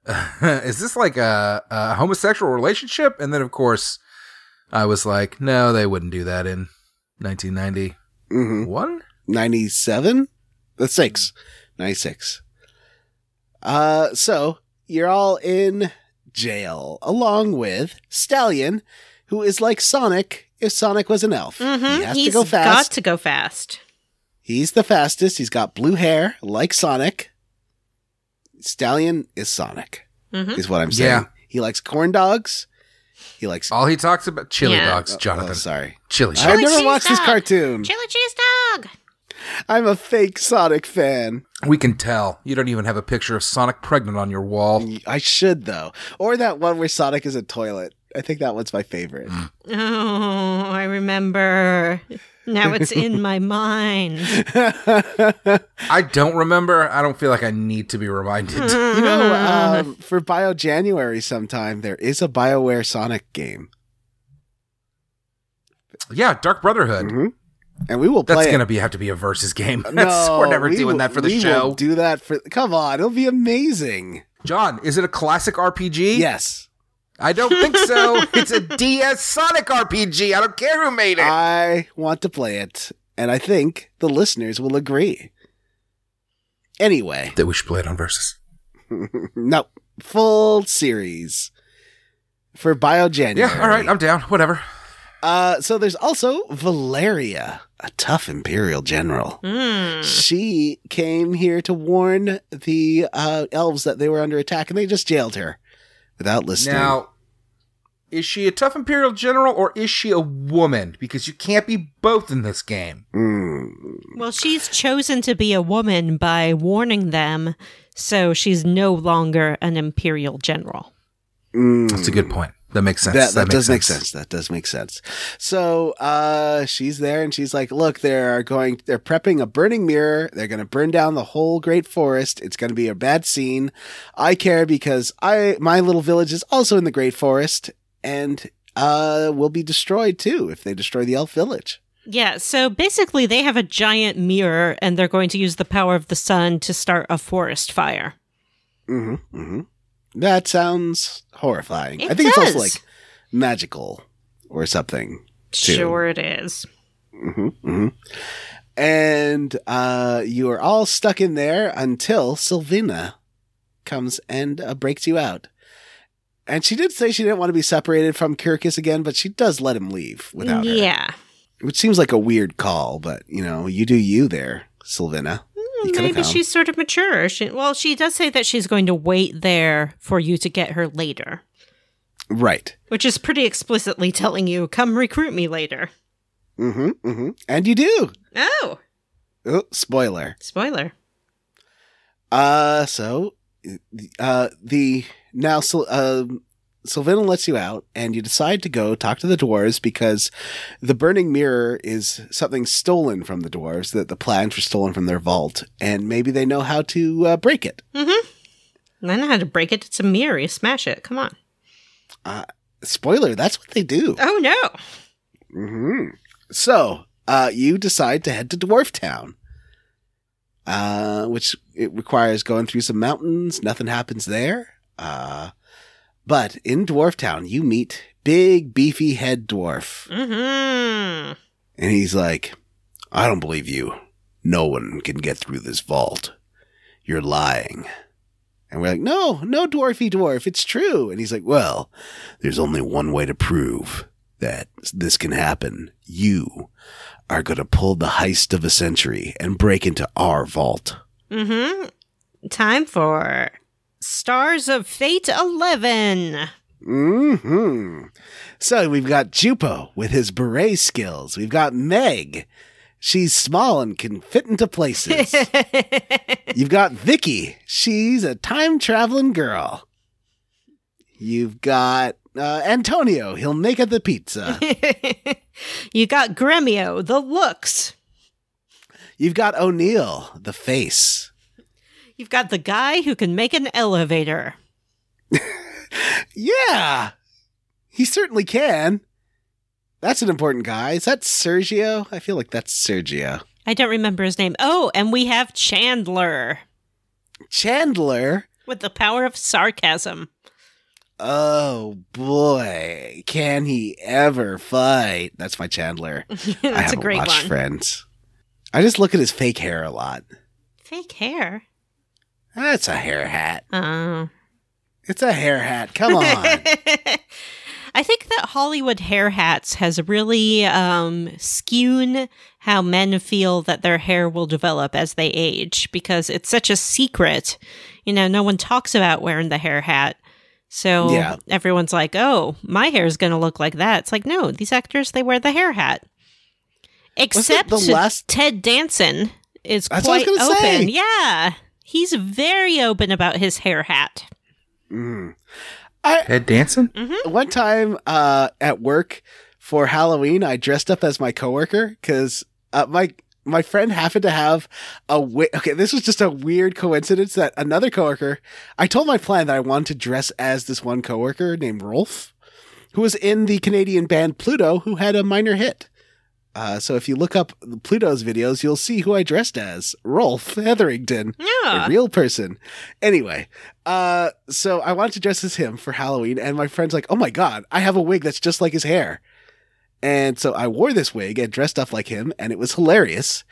homosexual relationship? And then, of course, I was like, no, they wouldn't do that in 1991? 97? That's 96. So you're all in jail along with Stallion, who is like Sonic if Sonic was an elf. Mm-hmm. He's got to go fast. He's the fastest. He's got blue hair like Sonic. Stallion is Sonic, is what I'm saying. Yeah. He likes corn dogs. He likes all he talks about chili dogs, Jonathan. Oh, sorry. Chili I never watched this cartoon. Chili cheese dog. I'm a fake Sonic fan. We can tell. You don't even have a picture of Sonic pregnant on your wall. I should, though. Or that one where Sonic is a toilet. I think that one's my favorite. Oh, I remember. Now it's in my mind. I don't remember. I don't feel like I need to be reminded. You know, for Bio January sometime, there is a BioWare Sonic game. Yeah, Dark Brotherhood. Mm-hmm. And we will play That's going to have to be a versus game. No, we're never doing that for the show. Will do that for... Come on, it'll be amazing. John, is it a classic RPG? Yes. I don't think so. It's a DS Sonic RPG. I don't care who made it. I want to play it, and I think the listeners will agree. Anyway. That we should play it on Versus. No. Full series. For Bio January. Yeah, all right. I'm down. Whatever. So there's also Valeria, a tough Imperial general. She came here to warn the elves that they were under attack, and they just jailed her without listening. Now, is she a tough Imperial general, or is she a woman? Because you can't be both in this game. Well, she's chosen to be a woman by warning them, so she's no longer an Imperial general. That's a good point. That makes sense. That does make sense. That does make sense. So she's there and she's like, look, they're prepping a burning mirror. They're going to burn down the whole great forest. It's going to be a bad scene. I care because my little village is also in the great forest and will be destroyed too if they destroy the elf village. Yeah, so basically they have a giant mirror and they're going to use the power of the sun to start a forest fire. That sounds horrifying. I think it's also like magical or something. Too. Sure it is. And you are all stuck in there until Sylvina comes and breaks you out. And she did say she didn't want to be separated from Kirkus again, but she does let him leave without her. Yeah. Which seems like a weird call, but, you do you there, Sylvina. Maybe she's sort of mature. She does say that she's going to wait there for you to get her later. Right. Which is pretty explicitly telling you, come recruit me later. And you do. Oh, spoiler. Spoiler. Sylvina lets you out, and you decide to go talk to the dwarves because the burning mirror is something stolen from the dwarves, that the plans were stolen from their vault, and maybe they know how to break it. I know how to break it. It's a mirror. You smash it. Come on. Spoiler, that's what they do. Oh, no. So, you decide to head to Dwarf Town, which it requires going through some mountains. Nothing happens there. But in Dwarf Town, you meet big, beefy head dwarf. And he's like, I don't believe you. No one can get through this vault. You're lying. And we're like, no, dwarfy dwarf. It's true. And he's like, well, there's only one way to prove that this can happen. You are going to pull the heist of a century and break into our vault. Mm-hmm. Time for Stars of Fate 11. Mm-hmm. So we've got Jupo with his beret skills. We've got Meg. She's small and can fit into places. You've got Vicky. She's a time-traveling girl. You've got Antonio. He'll make it the pizza. You got Gremio, the looks. You've got O'Neill, the face. You've got the guy who can make an elevator. Yeah, he certainly can. That's an important guy. Is that Sergio? I feel like that's Sergio. I don't remember his name. Oh, and we have Chandler. Chandler? With the power of sarcasm. Oh, boy. Can he ever fight? That's my Chandler. That's a great watched one. Friends. I just look at his fake hair a lot. Fake hair? That's a hair hat. Oh. It's a hair hat. Come on. I think that Hollywood hair hats has really skewn how men feel that their hair will develop as they age, because it's such a secret. You know, no one talks about wearing the hair hat. So yeah. Everyone's like, oh, my hair is going to look like that. It's like, no, these actors, they wear the hair hat. Except Ted Danson is quite open. Say. Yeah. He's very open about his hair hat. Mm. Ted Danson? Mm-hmm. One time at work for Halloween, I dressed up as my coworker because my friend happened to have a wig. Okay, this was just a weird coincidence that another coworker, I told my plan that I wanted to dress as this one coworker named Rolf, who was in the Canadian band Pluto, who had a minor hit. So if you look up Pluto's videos, you'll see who I dressed as. Rolf Hetherington. Yeah. A real person. Anyway, so I wanted to dress as him for Halloween, and my friend's like, oh my God, I have a wig that's just like his hair. And so I wore this wig and dressed up like him, and it was hilarious.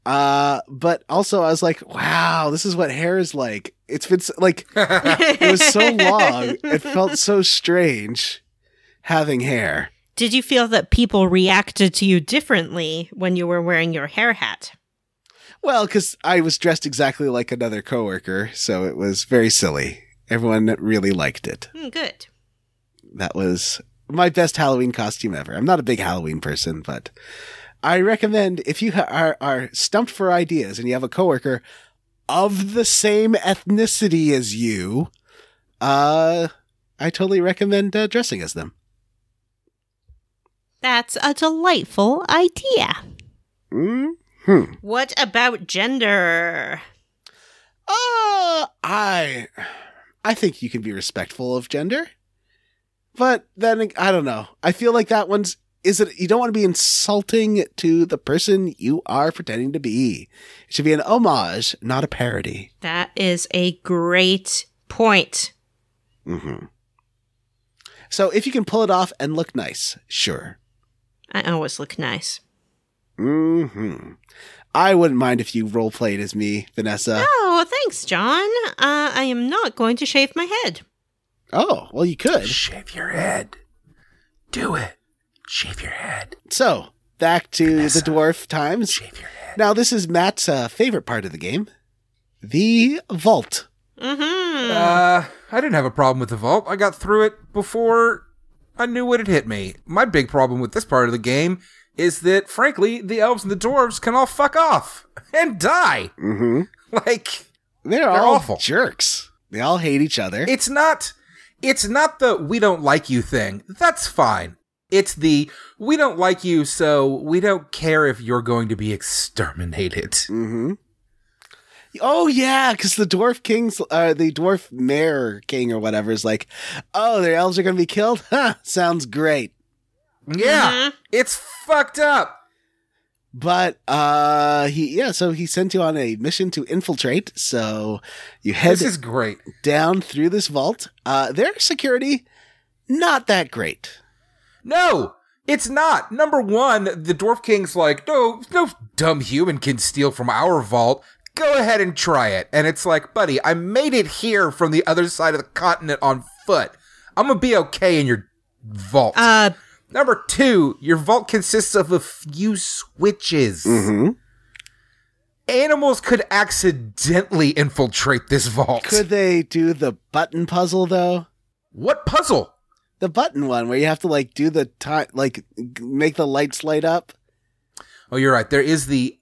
But also I was like, wow, this is what hair is like. It's been it was so long. It felt so strange having hair. Did you feel that people reacted to you differently when you were wearing your hair hat? Well, because I was dressed exactly like another coworker, so it was very silly. Everyone really liked it. Good. That was my best Halloween costume ever. I'm not a big Halloween person, but I recommend if you are stumped for ideas and you have a coworker of the same ethnicity as you, I totally recommend dressing as them. That's a delightful idea. Mm-hmm. What about gender? I think you can be respectful of gender. But then, I don't know. I feel like that one's, you don't want to be insulting to the person you are pretending to be. It should be an homage, not a parody. That is a great point. Mm-hmm. So if you can pull it off and look nice, sure. I always look nice. Mm-hmm. I wouldn't mind if you role-played as me, Vanessa. Oh, thanks, John. I am not going to shave my head. Oh, well, you could. Shave your head. Do it. Shave your head. So, back to Vanessa, the dwarf times. Shave your head. Now, this is Matt's favorite part of the game. The vault. Mm-hmm. I didn't have a problem with the vault. I got through it before I knew what had hit me. My big problem with this part of the game is that, frankly, the elves and the dwarves can all fuck off and die. Mm-hmm. Like, they're all awful. Jerks. They all hate each other. It's not the we don't like you thing. That's fine. It's the we don't like you, so we don't care if you're going to be exterminated. Mm-hmm. Oh, yeah, because the dwarf kings, the dwarf mayor king or whatever is like, oh, their elves are going to be killed? Huh, sounds great. Yeah, It's fucked up. But, so he sent you on a mission to infiltrate, so you head This is great. down through this vault. Their security, not that great. No, it's not. Number one, the Dwarf King's like, no dumb human can steal from our vault. Go ahead and try it. And it's like, buddy, I made it here from the other side of the continent on foot. I'm gonna be okay in your vault. Number 2, your vault consists of a few switches. Mm-hmm. Animals could accidentally infiltrate this vault. Could they do the button puzzle, though? What puzzle? The button one, where you have to, like, do the time, like, make the lights light up. Oh, you're right. There is the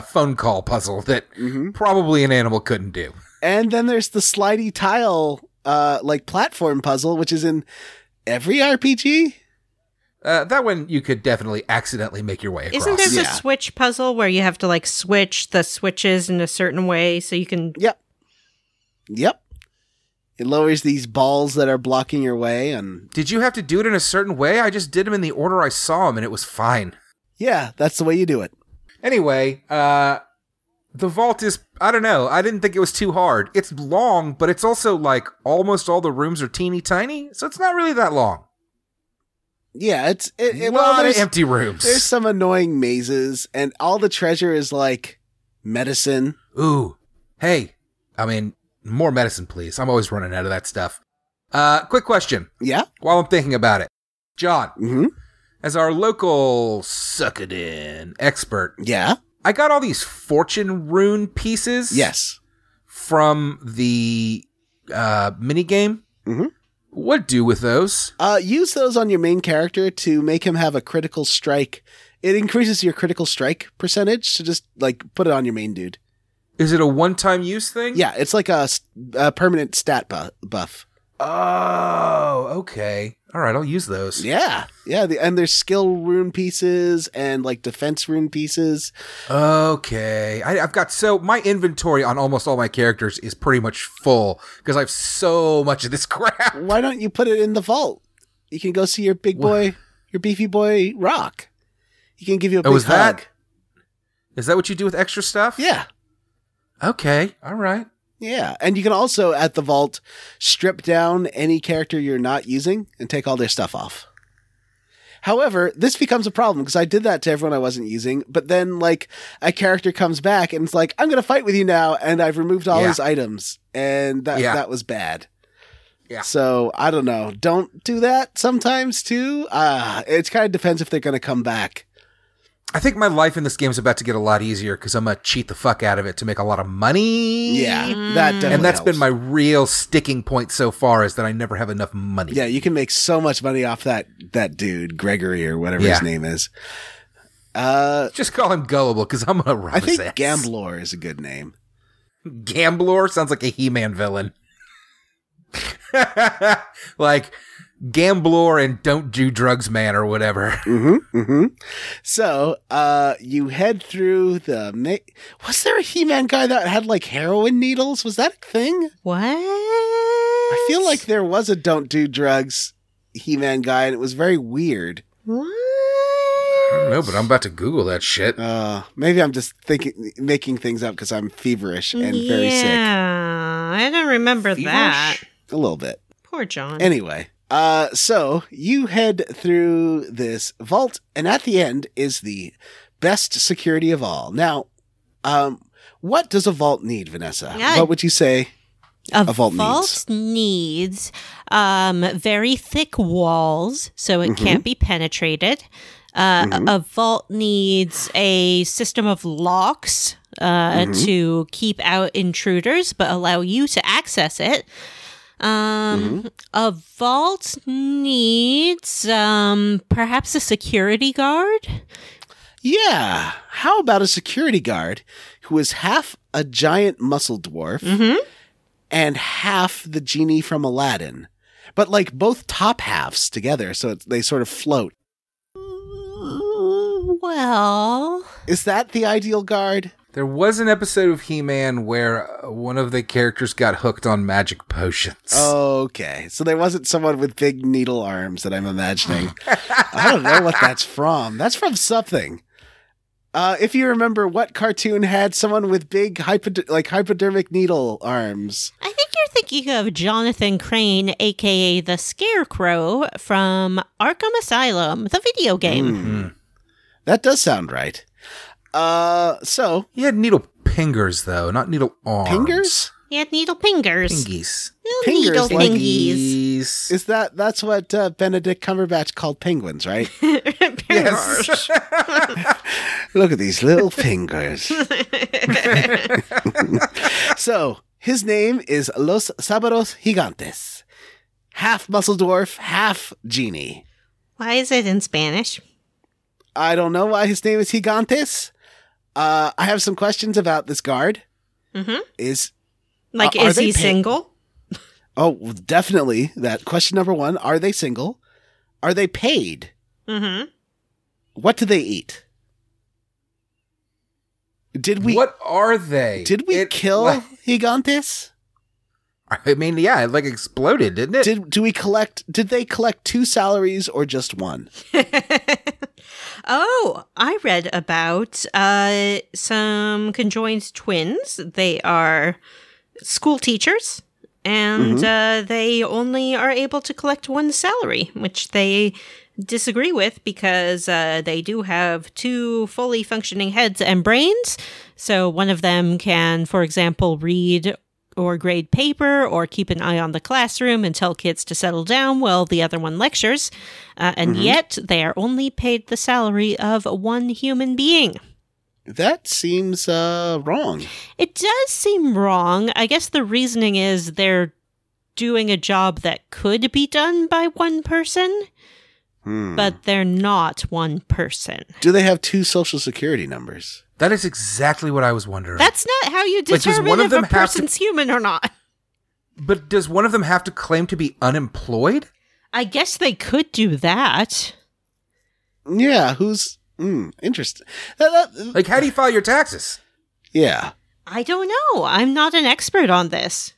phone call puzzle that probably an animal couldn't do. And then there's the slidey tile, like, platform puzzle, which is in every RPG. That one you could definitely accidentally make your way across. Isn't there a switch puzzle where you have to, like, switch the switches in a certain way so you can... Yep. It lowers these balls that are blocking your way. And did you have to do it in a certain way? I just did them in the order I saw them, and it was fine. Yeah, that's the way you do it. Anyway, the vault is... I don't know. I didn't think it was too hard. It's long, but it's also, like, almost all the rooms are teeny tiny, so it's not really that long. Yeah, it's a lot of empty rooms. There's some annoying mazes, and all the treasure is like medicine. Ooh, hey, I mean, more medicine, please. I'm always running out of that stuff. Quick question. Yeah? While I'm thinking about it. John, Mm-hmm. as our local Suikoden expert, Yeah? I got all these fortune rune pieces. Yes. From the minigame. Mm-hmm. What do with those? Use those on your main character to make him have a critical strike. It increases your critical strike percentage, so just, like, put it on your main dude. Is it a one-time use thing? Yeah, it's like a permanent stat buff. Oh, okay. All right, I'll use those. Yeah. And there's skill rune pieces and, like, defense rune pieces. Okay. I've got my inventory on almost all my characters is pretty much full because I have so much of this crap. Why don't you put it in the vault? You can go see your big boy, your beefy boy, Rock. He can give you a big hug. Is that what you do with extra stuff? Yeah. Okay. All right. Yeah, and you can also, at the vault, strip down any character you're not using and take all their stuff off. However, this becomes a problem, because I did that to everyone I wasn't using, but then, like, a character comes back and it's like, I'm going to fight with you now, and I've removed all his items, and that was bad. Yeah. So, I don't know. Don't do that sometimes, too. It kind of depends if they're going to come back. I think my life in this game is about to get a lot easier because I'm going to cheat the fuck out of it to make a lot of money. Yeah, that definitely And that's helps. been my real sticking point so far is that I never have enough money. Yeah, you can make so much money off that dude, Gregory or whatever his name is. Just call him Gullible because I'm going to rob I think his ass. Gamblor is a good name. Gamblor sounds like a He-Man villain. Like Gamblor and Don't Do Drugs Man or whatever. Mm-hmm, mm-hmm. So, you head through the... Was there a He-Man guy that had, like, heroin needles? Was that a thing? What? I feel like there was a Don't Do Drugs He-Man guy, and it was very weird. What? I don't know, but I'm about to Google that shit. Maybe I'm just making things up because I'm feverish and very sick. Yeah, I don't remember that. A little bit. Poor John. Anyway, so you head through this vault, and at the end is the best security of all. Now, what does a vault need, Vanessa? Yeah. What would you say a vault needs very thick walls so it can't be penetrated. A vault needs a system of locks to keep out intruders but allow you to access it. A vault needs perhaps a security guard. Yeah. How about a security guard who is half a giant muscle dwarf and half the genie from Aladdin, but like both top halves together, so they sort of float. Well, is that the ideal guard? There was an episode of He-Man where one of the characters got hooked on magic potions. Okay. So there wasn't someone with big needle arms that I'm imagining. I don't know what that's from. That's from something. If you remember, what cartoon had someone with big hypodermic needle arms? I think you're thinking of Jonathan Crane, a.k.a. the Scarecrow from Arkham Asylum, the video game. That does sound right. So he had needle pingers though, not needle arms. Pingers? He had needle fingers. Pingies. Needle Fingers, like- pingies. Is that's what Benedict Cumberbatch called penguins, right? Fingers. Look at these little fingers. So, his name is Los Sabados Gigantes. Half muscle dwarf, half genie. Why is it in Spanish? I don't know why his name is Gigantes. I have some questions about this guard. Mm-hmm. Is Is he single? Oh, definitely. That question number 1. Are they single? Are they paid? Mm-hmm. What do they eat? What are they? Did we kill Gigantes? I mean, yeah, it exploded, didn't it? Did they collect 2 salaries or just 1? Oh, I read about some conjoined twins. They are school teachers, and they only are able to collect 1 salary, which they disagree with because they do have 2 fully functioning heads and brains. So one of them can, for example, read or grade paper or keep an eye on the classroom and tell kids to settle down while the other one lectures. And yet they are only paid the salary of 1 human being. That seems wrong. It does seem wrong. I guess the reasoning is they're doing a job that could be done by 1 person, but they're not 1 person. Do they have 2 social security numbers? That is exactly what I was wondering. That's not how you does determine one of if them a have to- person's human or not. But does one of them have to claim to be unemployed? I guess they could do that. Yeah, who's... interesting. How do you file your taxes? Yeah. I don't know. I'm not an expert on this.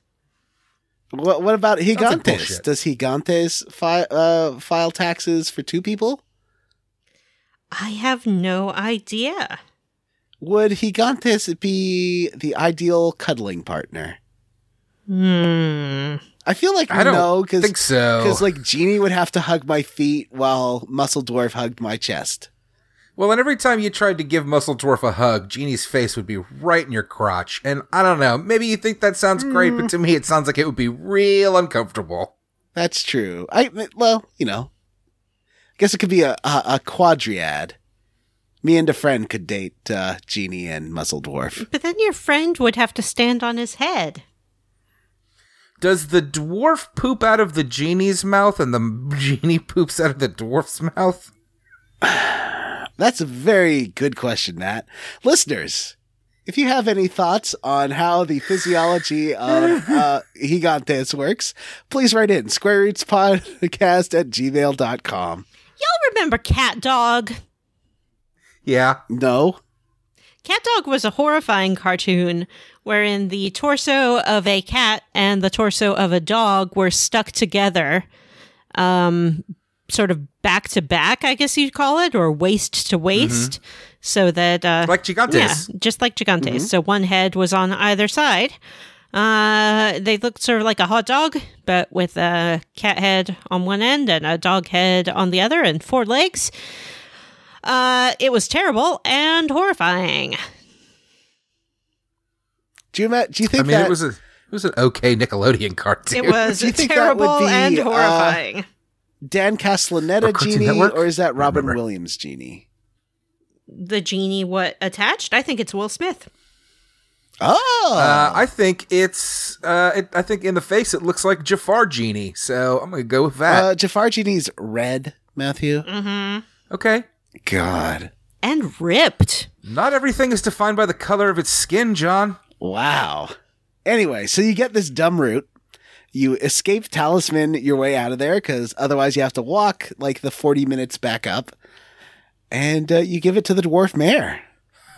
What about Gigantes? bullshit. Does Gigantes file taxes for 2 people? I have no idea. Would Gigantes be the ideal cuddling partner? I feel like I don't no, think so. Because Genie would have to hug my feet while Muscle Dwarf hugged my chest. Well, and every time you tried to give Muscle Dwarf a hug, Genie's face would be right in your crotch. And I don't know, maybe you think that sounds great, but to me it sounds like it would be real uncomfortable. That's true. I guess it could be a quadriad. Me and a friend could date Genie and Muscle Dwarf. But then your friend would have to stand on his head. Does the dwarf poop out of the genie's mouth and the genie poops out of the dwarf's mouth? That's a very good question, Matt. Listeners, if you have any thoughts on how the physiology of Gigantes works, please write in squarerootspodcast@gmail.com. Y'all remember Cat Dog? Yeah. No. Cat Dog was a horrifying cartoon wherein the torso of a cat and the torso of a dog were stuck together, sort of back to back, I guess you'd call it, or waist to waist, so that Like Gigantes. yeah, just like Gigantes. So one head was on either side. They looked sort of like a hot dog, but with a cat head on one end and a dog head on the other, and 4 legs. It was terrible and horrifying. Do you think I mean, that it was an okay Nickelodeon cartoon. It was Do you think that would terrible be, and horrifying. Dan Castellaneta Cartoon Genie, Network? or is that Robin Remember. Williams Genie? The genie, what attached? I think it's Will Smith. Oh, I think it's. I think in the face it looks like Jafar Genie, so I'm gonna go with that. Jafar Genie's red, Matthew. Okay. God. And ripped. Not everything is defined by the color of its skin, John. Wow. Anyway, so you get this dumb route. You escape Talisman your way out of there, because otherwise you have to walk like the 40 minutes back up. And you give it to the dwarf mayor.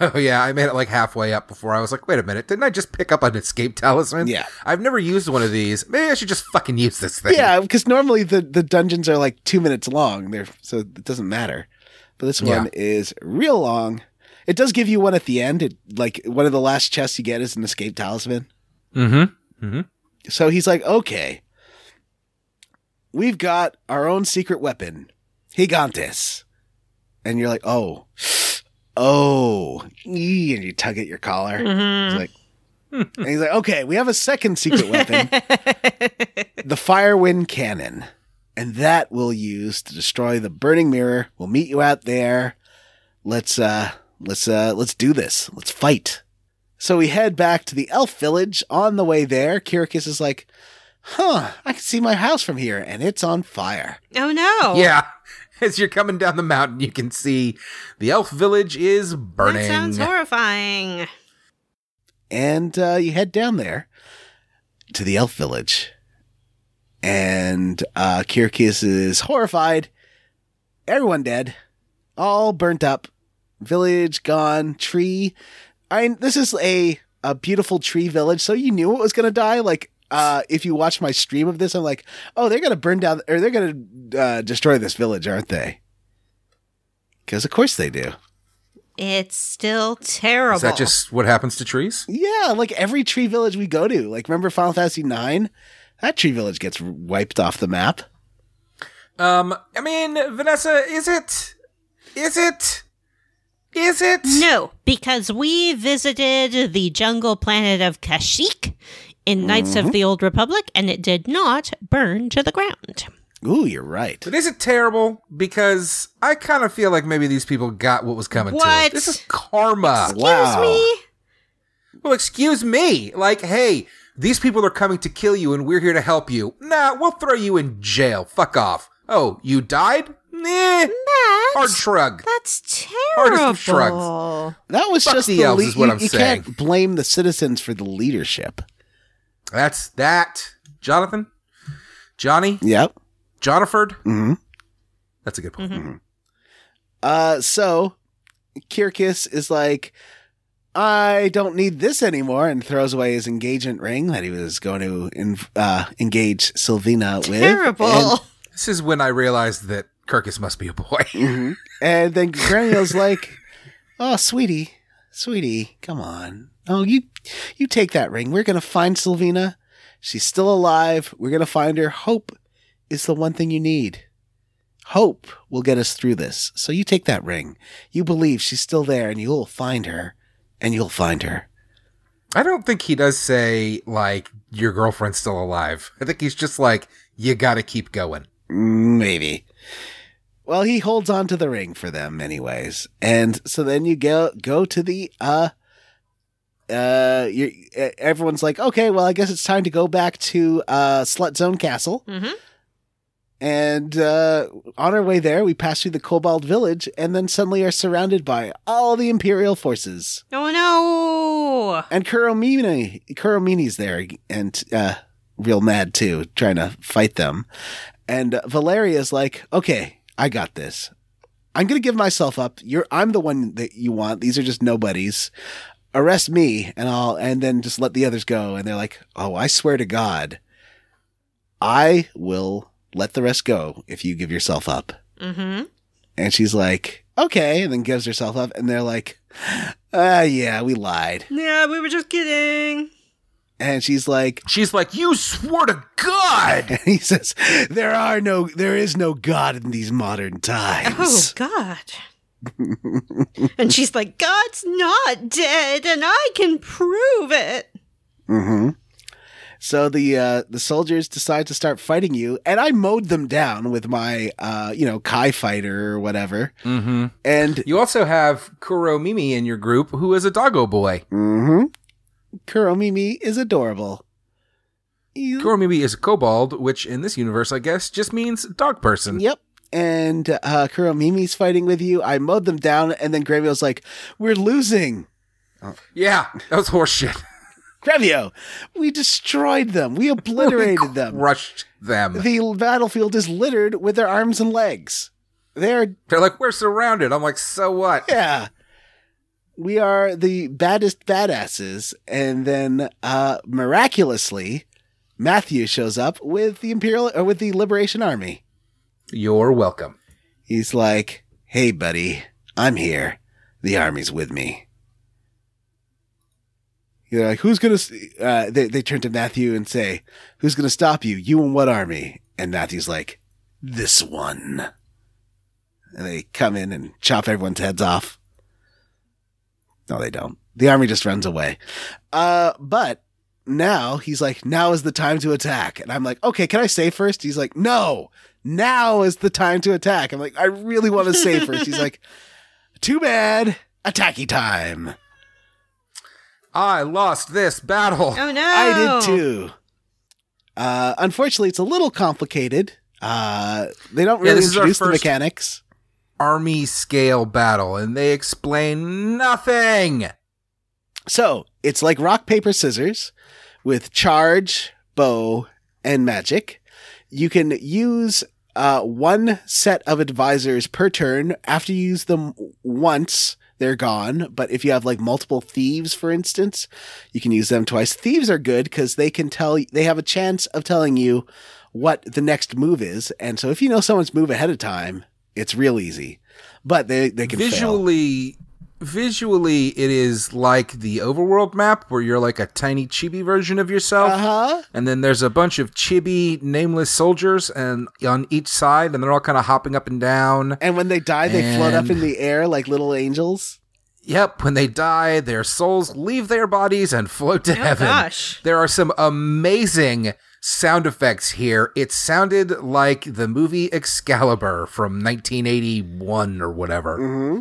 Oh yeah, I made it like halfway up before I was like, wait a minute, didn't I just pick up an escape talisman? Yeah. I've never used one of these. Maybe I should just fucking use this thing. Yeah, because normally the dungeons are like 2 minutes long, so it doesn't matter. But this one is real long. It does give you one at the end. Like one of the last chests you get is an escape talisman. So he's like, okay, we've got our own secret weapon, Gigantes. And you're like, oh, and you tug at your collar. He's like, And he's like, okay, we have a second secret weapon, the Firewind Cannon. And that we'll use to destroy the burning mirror. We'll meet you out there. Let's do this. Let's fight. So we head back to the elf village. On the way there, Kyrkis is like, I can see my house from here, and it's on fire. Oh, no. Yeah. As you're coming down the mountain, you can see the elf village is burning. That sounds horrifying. And you head down there to the elf village. And Kyrkis is horrified. Everyone dead. All burnt up. Village gone. Tree. This is a beautiful tree village, so you knew it was going to die. Like, if you watch my stream of this, I'm like, oh, they're going to burn down, or they're going to destroy this village, aren't they? Because of course they do. It's still terrible. Is that just what happens to trees? Yeah, like every tree village we go to. Like, remember Final Fantasy IX? That tree village gets wiped off the map. I mean, Vanessa, is it? No, because we visited the jungle planet of Kashyyyk in Knights of the Old Republic, and it did not burn to the ground. Ooh, you're right. But is it terrible? Because I kind of feel like maybe these people got what was coming to them. This is karma. Excuse me? Well, excuse me. Like, hey, these people are coming to kill you and we're here to help you. Nah, we'll throw you in jail. Fuck off. Oh, you died? Nah. Matt, Hard shrug. That's terrible. Hardest of shrugs. That was Fuck just the elves is what I'm you saying. can't blame the citizens for the leadership. That's that. Jonathan? Johnny? Yep. Jonaford? Mm-hmm. That's a good point. Mm-hmm. So Kyrkis is like, I don't need this anymore, and throws away his engagement ring that he was going to engage Sylvina with. Terrible. This is when I realized that Kyrkis must be a boy. Mm-hmm. And then Graniel's like, oh, sweetie, come on. Oh, you take that ring. We're going to find Sylvina. She's still alive. We're going to find her. Hope is the one thing you need. Hope will get us through this. So you take that ring. You believe she's still there, and you'll find her. And you'll find her. I don't think he does say, like, your girlfriend's still alive. I think he's just like, you gotta keep going. Maybe. Well, he holds on to the ring for them anyways. And so then you go to the, everyone's like, okay, well, I guess it's time to go back to, Slut Zone Castle. Mm-hmm. And on our way there, we pass through the Cobalt Village and then suddenly are surrounded by all the Imperial forces. Oh, no! And Kuromini's there and real mad, too, trying to fight them. And Valeria's like, okay, I got this. I'm going to give myself up. I'm the one that you want. These are just nobodies. Arrest me, and then just let the others go. And they're like, oh, I swear to God, I will let the rest go if you give yourself up. Mm-hmm. And she's like, okay, and then gives herself up. And they're like, yeah, we lied. Yeah, we were just kidding. And she's like, you swore to God. And he says, there is no God in these modern times. Oh, God. And she's like, God's not dead, and I can prove it. Mm-hmm. So the soldiers decide to start fighting you, and I mowed them down with my, Kai fighter or whatever. Mm-hmm. And you also have Kuromimi in your group, who is a doggo boy. Mm-hmm. Kuromimi is adorable. Kuromimi is a kobold, which in this universe, I guess, just means dog person. Yep. And Kuromimi's fighting with you. I mowed them down, and then Gravio's like, we're losing. Oh. Yeah, that was horseshit. Grevio, we destroyed them. We obliterated them. Crushed them. The battlefield is littered with their arms and legs. They're like, we're surrounded. I'm like, so what? Yeah. We are the baddest badasses. And then, miraculously, Matthew shows up with the Liberation Army. You're welcome. He's like, hey, buddy, I'm here. The army's with me. They're like, who's going to, they turn to Matthew and say, who's going to stop you? You and what army? And Matthew's like, this one. And they come in and chop everyone's heads off. No, they don't. The army just runs away. But now he's like, now is the time to attack. And I'm like, okay, can I save first? He's like, no, now is the time to attack. I'm like, I really want to save first. He's like, too bad. Attacky time. I lost this battle. Oh no. I did too. Unfortunately, it's a little complicated. They don't really introduce the mechanics. Army scale battle, and they explain nothing. So it's like rock, paper, scissors with charge, bow, and magic. You can use one set of advisors per turn. After you use them once, they're gone. But if you have like multiple thieves, for instance, you can use them twice. Thieves are good because they have a chance of telling you what the next move is. And so if you know someone's move ahead of time, it's real easy. But they can Visually, it is like the overworld map where you're like a tiny chibi version of yourself. Uh-huh. And then there's a bunch of chibi nameless soldiers and on each side, and they're all kind of hopping up and down. And when they die, they float up in the air like little angels. Yep, when they die, their souls leave their bodies and float to heaven. Gosh. There are some amazing sound effects here. It sounded like the movie Excalibur from 1981 or whatever. Mm-hmm.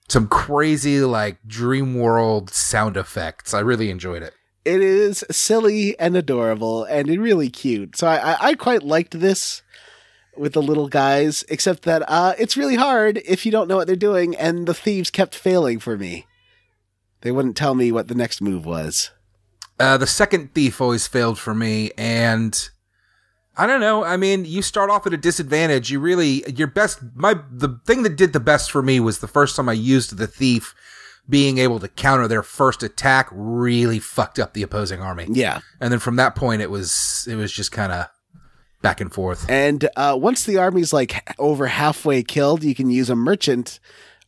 Some crazy, like, dream world sound effects. I really enjoyed it. It is silly and adorable and really cute. So I quite liked this with the little guys, except that it's really hard if you don't know what they're doing, and the thieves kept failing for me. They wouldn't tell me what the next move was. The second thief always failed for me, and I don't know. I mean, you start off at a disadvantage. The thing that did the best for me was the first time I used the thief, being able to counter their first attack really fucked up the opposing army. Yeah. And then from that point, it was just kind of back and forth. And once the army's like over halfway killed, you can use a merchant.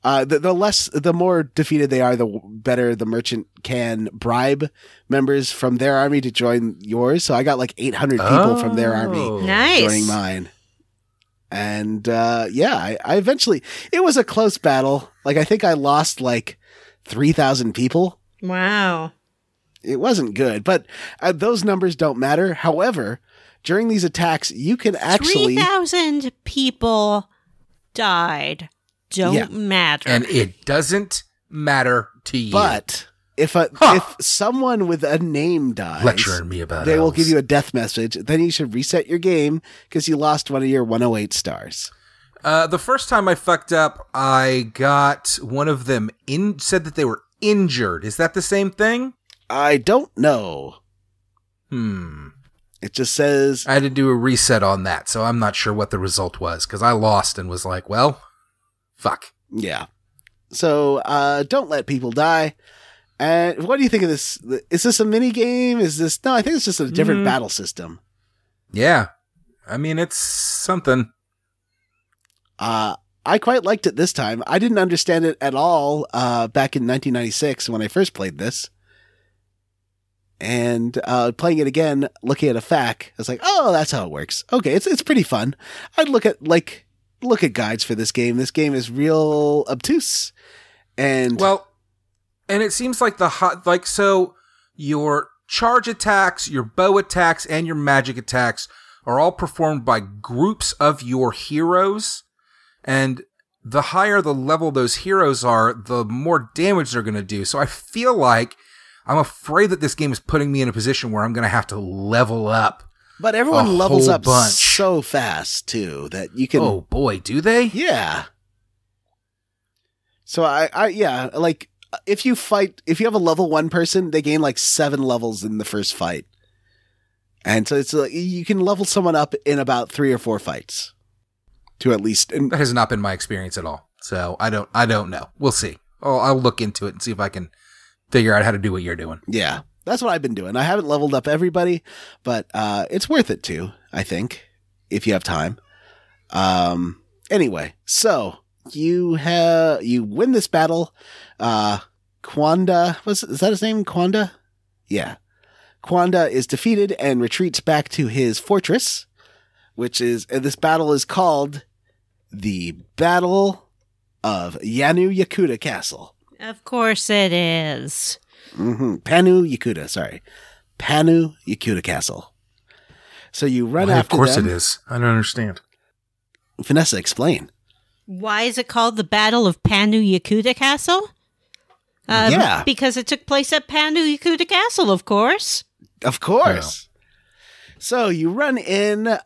The more defeated they are, the better the merchant can bribe members from their army to join yours. So I got like 800 people from their army joining mine. And I eventually, it was a close battle. Like I think I lost like 3,000 people. Wow. It wasn't good, but those numbers don't matter. However, during these attacks, you can actually 3,000 people died. Don't matter. And it doesn't matter to you. But if someone with a name dies, lecturing me about they will give you a death message. Then you should reset your game because you lost one of your 108 stars. The first time I fucked up, I got one of them said that they were injured. Is that the same thing? I don't know. It just says I had to do a reset on that, so I'm not sure what the result was because I lost and was like, well, fuck. Yeah. So don't let people die. And what do you think of this? Is this a mini game? No, I think it's just a different battle system. Yeah. I mean, it's something. I quite liked it this time. I didn't understand it at all back in 1996 when I first played this. And playing it again, looking at a FAQ, I was like, oh, that's how it works. Okay, it's pretty fun. I'd look at guides for this game. This game is real obtuse. And it seems like so your charge attacks, your bow attacks, and your magic attacks are all performed by groups of your heroes. And the higher the level those heroes are, the more damage they're going to do. So I feel like I'm afraid that this game is putting me in a position where I'm going to have to level up. But everyone levels up so fast, too, that you can... Oh, boy, do they? Yeah. So, like, if you have a level 1 person, they gain, like, 7 levels in the first fight. And so it's like, you can level someone up in about 3 or 4 fights. To at least... That has not been my experience at all. So, I don't know. We'll see. I'll look into it and see if I can figure out how to do what you're doing. Yeah. That's what I've been doing. I haven't leveled up everybody, but it's worth it too, I think, if you have time. Anyway, so you win this battle. Kwanda, is that his name? Kwanda? Yeah. Kwanda is defeated and retreats back to his fortress, this battle is called the Battle of Yanu Yakuta Castle. Of course it is. Mm-hmm. Panu Yakuta Castle. So you run after them. Of course it is. I don't understand. Vanessa, explain. Why is it called the Battle of Panu Yakuta Castle? Yeah. Because it took place at Panu Yakuta Castle, of course. Of course. So you run in,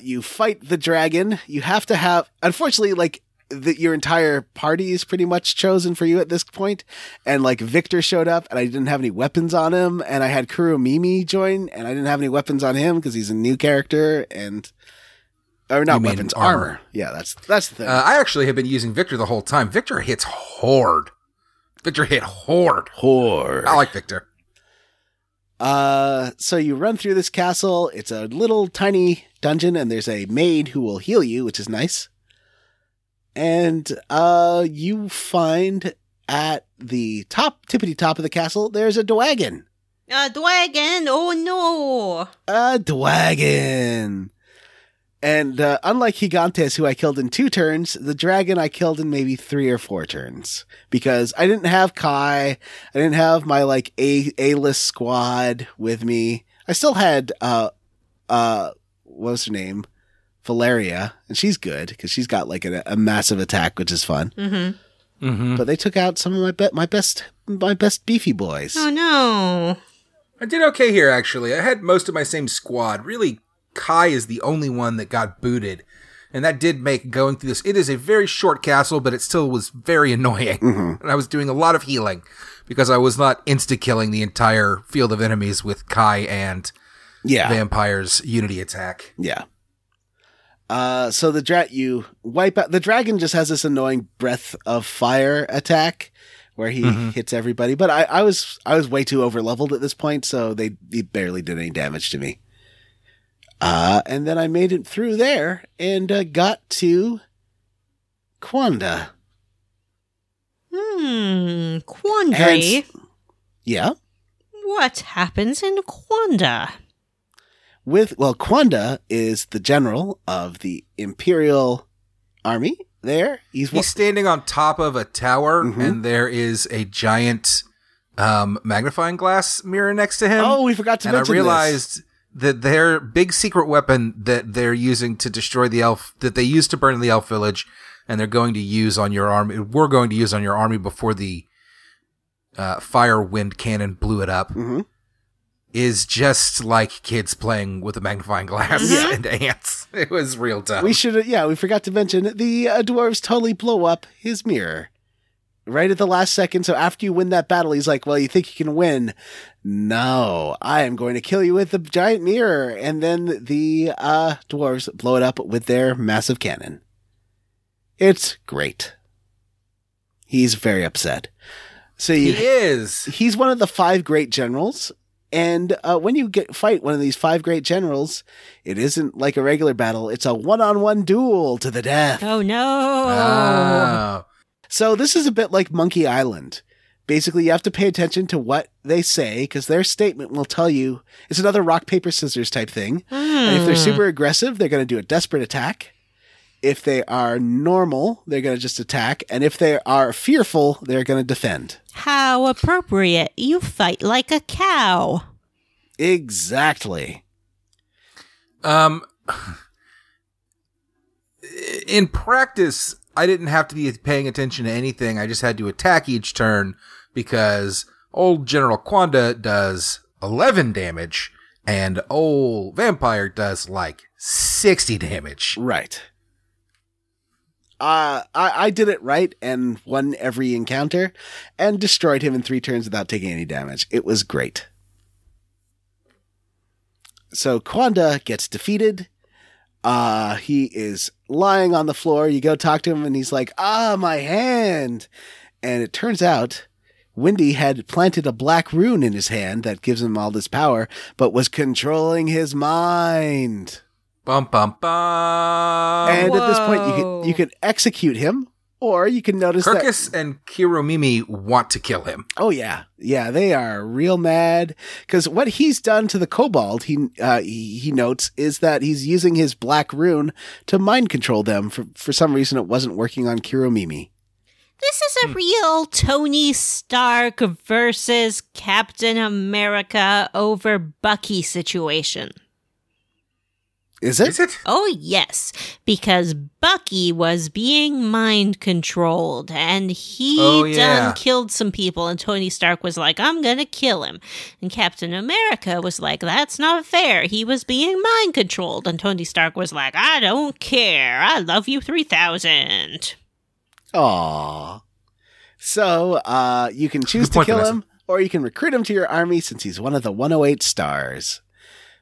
you fight the dragon. You have to have, unfortunately, like, your entire party is pretty much chosen for you at this point. And like Victor showed up and I didn't have any weapons on him. And I had Kuromimi join and I didn't have any weapons on him because he's a new character or not weapons, armor. Yeah, that's the thing. I actually have been using Victor the whole time. Victor hits hard. Victor hit hard. I like Victor. So you run through this castle. It's a little tiny dungeon and there's a maid who will heal you, which is nice. And you find at the tippity top of the castle, there's a dwagon. A dwagon? Oh no! A dwagon! And unlike Gigantes, who I killed in 2 turns, the dragon I killed in maybe 3 or 4 turns. Because I didn't have Kai, I didn't have my like A-list squad with me. I still had, what was her name? Valeria, and she's good because she's got like a massive attack, which is fun. Mm-hmm. Mm-hmm. But they took out some of my best beefy boys. Oh no! I did okay here, actually. I had most of my same squad. Really, Kai is the only one that got booted, and that did make going through this. It is a very short castle, but it still was very annoying, and I was doing a lot of healing because I was not insta-killing the entire field of enemies with Kai and Vampire's Unity attack. Yeah. So you wipe out the dragon. Just has this annoying breath of fire attack where he hits everybody. But I was way too over leveled at this point, so he barely did any damage to me. And then I made it through there and got to Kwanda. Quandary. Yeah. What happens in Kwanda? Kwanda is the general of the Imperial Army there. He's standing on top of a tower, and there is a giant magnifying glass mirror next to him. Oh, we forgot to mention this. And I realized that their big secret weapon that they're using to destroy the elf, that they used to burn the elf village, and they're going to use on your army, we're going to use on your army before the fire wind cannon blew it up. Is just like kids playing with a magnifying glass and ants. It was real dumb. We forgot to mention the dwarves totally blow up his mirror right at the last second. So after you win that battle, he's like, well, you think you can win? No, I am going to kill you with the giant mirror. And then the dwarves blow it up with their massive cannon. It's great. He's very upset. So he's one of the 5 great generals. And when you fight one of these 5 great generals, it isn't like a regular battle. It's a one-on-one duel to the death. Oh, no. Oh. So this is a bit like Monkey Island. Basically, you have to pay attention to what they say because their statement will tell you. It's another rock, paper, scissors type thing. And if they're super aggressive, they're going to do a desperate attack. If they are normal, they're going to just attack. And if they are fearful, they're going to defend. How appropriate. You fight like a cow. Exactly. In practice, I didn't have to be paying attention to anything. I just had to attack each turn because old General Kwanda does 11 damage and old Vampire does like 60 damage. Right. I did it right and won every encounter and destroyed him in 3 turns without taking any damage. It was great. So Kwanda gets defeated. He is lying on the floor. You go talk to him and he's like, my hand. And it turns out Windy had planted a black rune in his hand that gives him all this power, but was controlling his mind. Bum, bum, bum. And at this point, you can execute him, or you can notice Kirkus and Kiromimi want to kill him. Oh, yeah. Yeah, they are real mad. Because what he's done to the kobold, he notes, is that he's using his black rune to mind control them. For some reason, it wasn't working on Kiromimi. This is a real Tony Stark versus Captain America over Bucky situation. Is it? Is it? Oh, yes, because Bucky was being mind controlled and he done killed some people, and Tony Stark was like, I'm gonna kill him. And Captain America was like, that's not fair. He was being mind controlled. And Tony Stark was like, I don't care. I love you 3000. Aww. So, you can choose to kill him, or you can recruit him to your army since he's one of the 108 stars.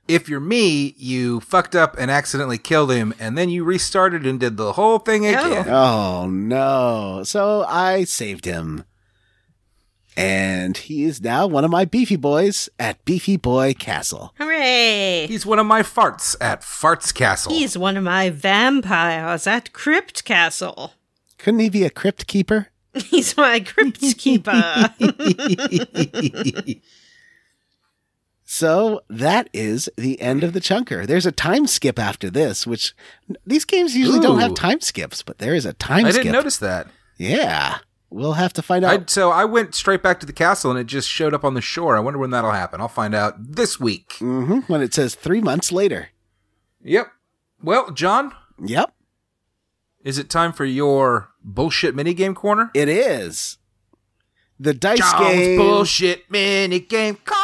If you're me, you fucked up and accidentally killed him, and then you restarted and did the whole thing again. Oh, no. So I saved him. And he is now one of my beefy boys at Beefy Boy Castle. Hooray! He's one of my farts at Farts Castle. He's one of my vampires at Crypt Castle. Couldn't he be a crypt keeper? He's my crypt keeper. So that is the end of the chunker. There's a time skip after this, which these games usually don't have time skips, but there is a time skip. I didn't notice that. Yeah. We'll have to find out. So I went straight back to the castle and it just showed up on the shore. I wonder when that'll happen. I'll find out this week. Mm-hmm. When it says 3 months later. Yep. Well, John? Yep. Is it time for your bullshit minigame corner? It is. The dice John's game. Bullshit minigame corner.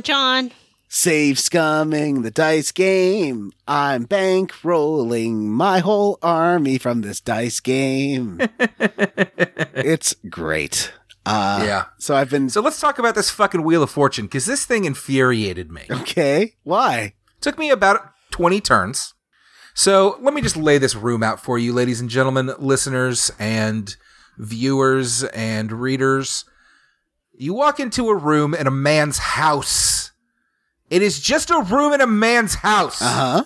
John. Save scumming the dice game. I'm bankrolling my whole army from this dice game. It's great. Yeah. So let's talk about this fucking Wheel of Fortune, because this thing infuriated me. Okay. Why? Took me about 20 turns. So let me just lay this room out for you, ladies and gentlemen, listeners and viewers and readers. You walk into a room in a man's house. It is just a room in a man's house. Uh-huh.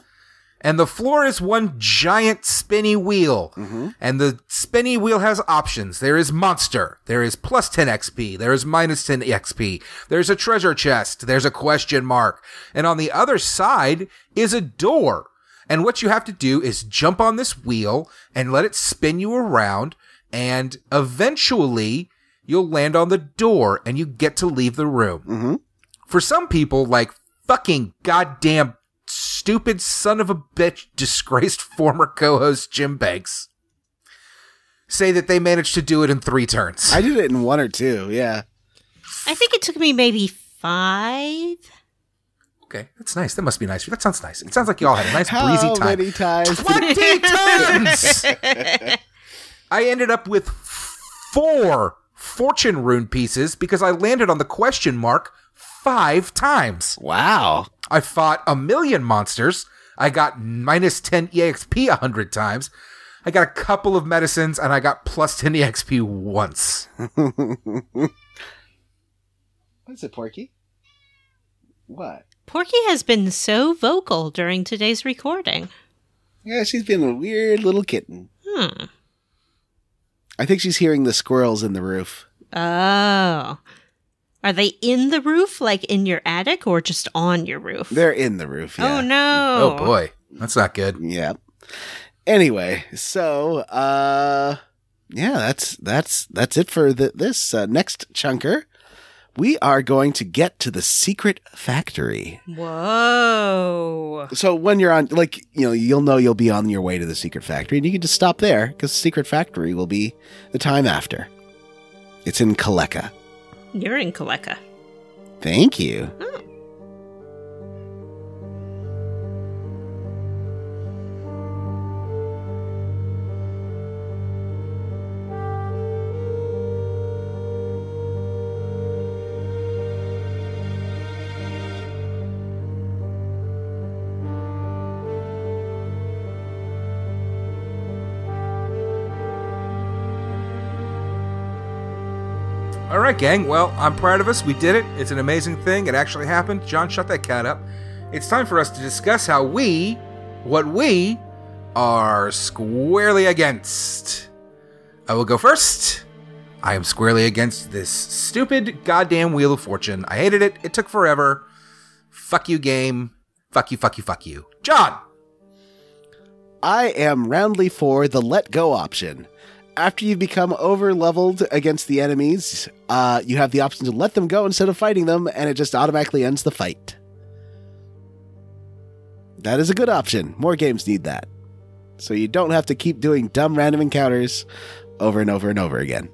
And the floor is one giant spinny wheel. Mm-hmm. And the spinny wheel has options. There is monster. There is plus 10 XP. There is minus 10 XP. There's a treasure chest. There's a question mark. And on the other side is a door. And what you have to do is jump on this wheel and let it spin you around. And eventually you'll land on the door and you get to leave the room. Mm-hmm. For some people, like fucking goddamn stupid son of a bitch disgraced former co-host Jim Banks, say that they managed to do it in 3 turns. I did it in 1 or 2, yeah. I think it took me maybe 5. Okay, that's nice. That must be nice. That sounds nice. It sounds like y'all had a nice breezy time. How many times? 20 turns! I ended up with 4 fortune rune pieces because I landed on the question mark 5 times. Wow. I fought 1,000,000 monsters. I got minus 10 EXP 100 times. I got a couple of medicines, and I got plus 10 EXP once. What's it, Porky? What? Porky has been so vocal during today's recording. Yeah, she's been a weird little kitten. I think she's hearing the squirrels in the roof. Oh. Are they in the roof, like in your attic, or just on your roof? They're in the roof, yeah. Oh, no. Oh, boy. That's not good. Yeah. Anyway, so, yeah, that's it for this next chunker. We are going to get to the secret factory. Whoa. So when you're on, like, you'll know you'll be on your way to the secret factory, and you can just stop there, because the secret factory will be the time after. It's in Kaleka. You're in Kaleka. Thank you. Oh. All right, gang. Well, I'm proud of us. We did it. It's an amazing thing. It actually happened. John, shut that cat up. It's time for us to discuss what we are squarely against. I will go first. I am squarely against this stupid goddamn Wheel of Fortune. I hated it. It took forever. Fuck you, game. Fuck you, fuck you, fuck you. John! I am roundly for the let go option. After you've become over-leveled against the enemies, you have the option to let them go instead of fighting them, and it just automatically ends the fight. That is a good option. More games need that. So you don't have to keep doing dumb random encounters over and over and over again.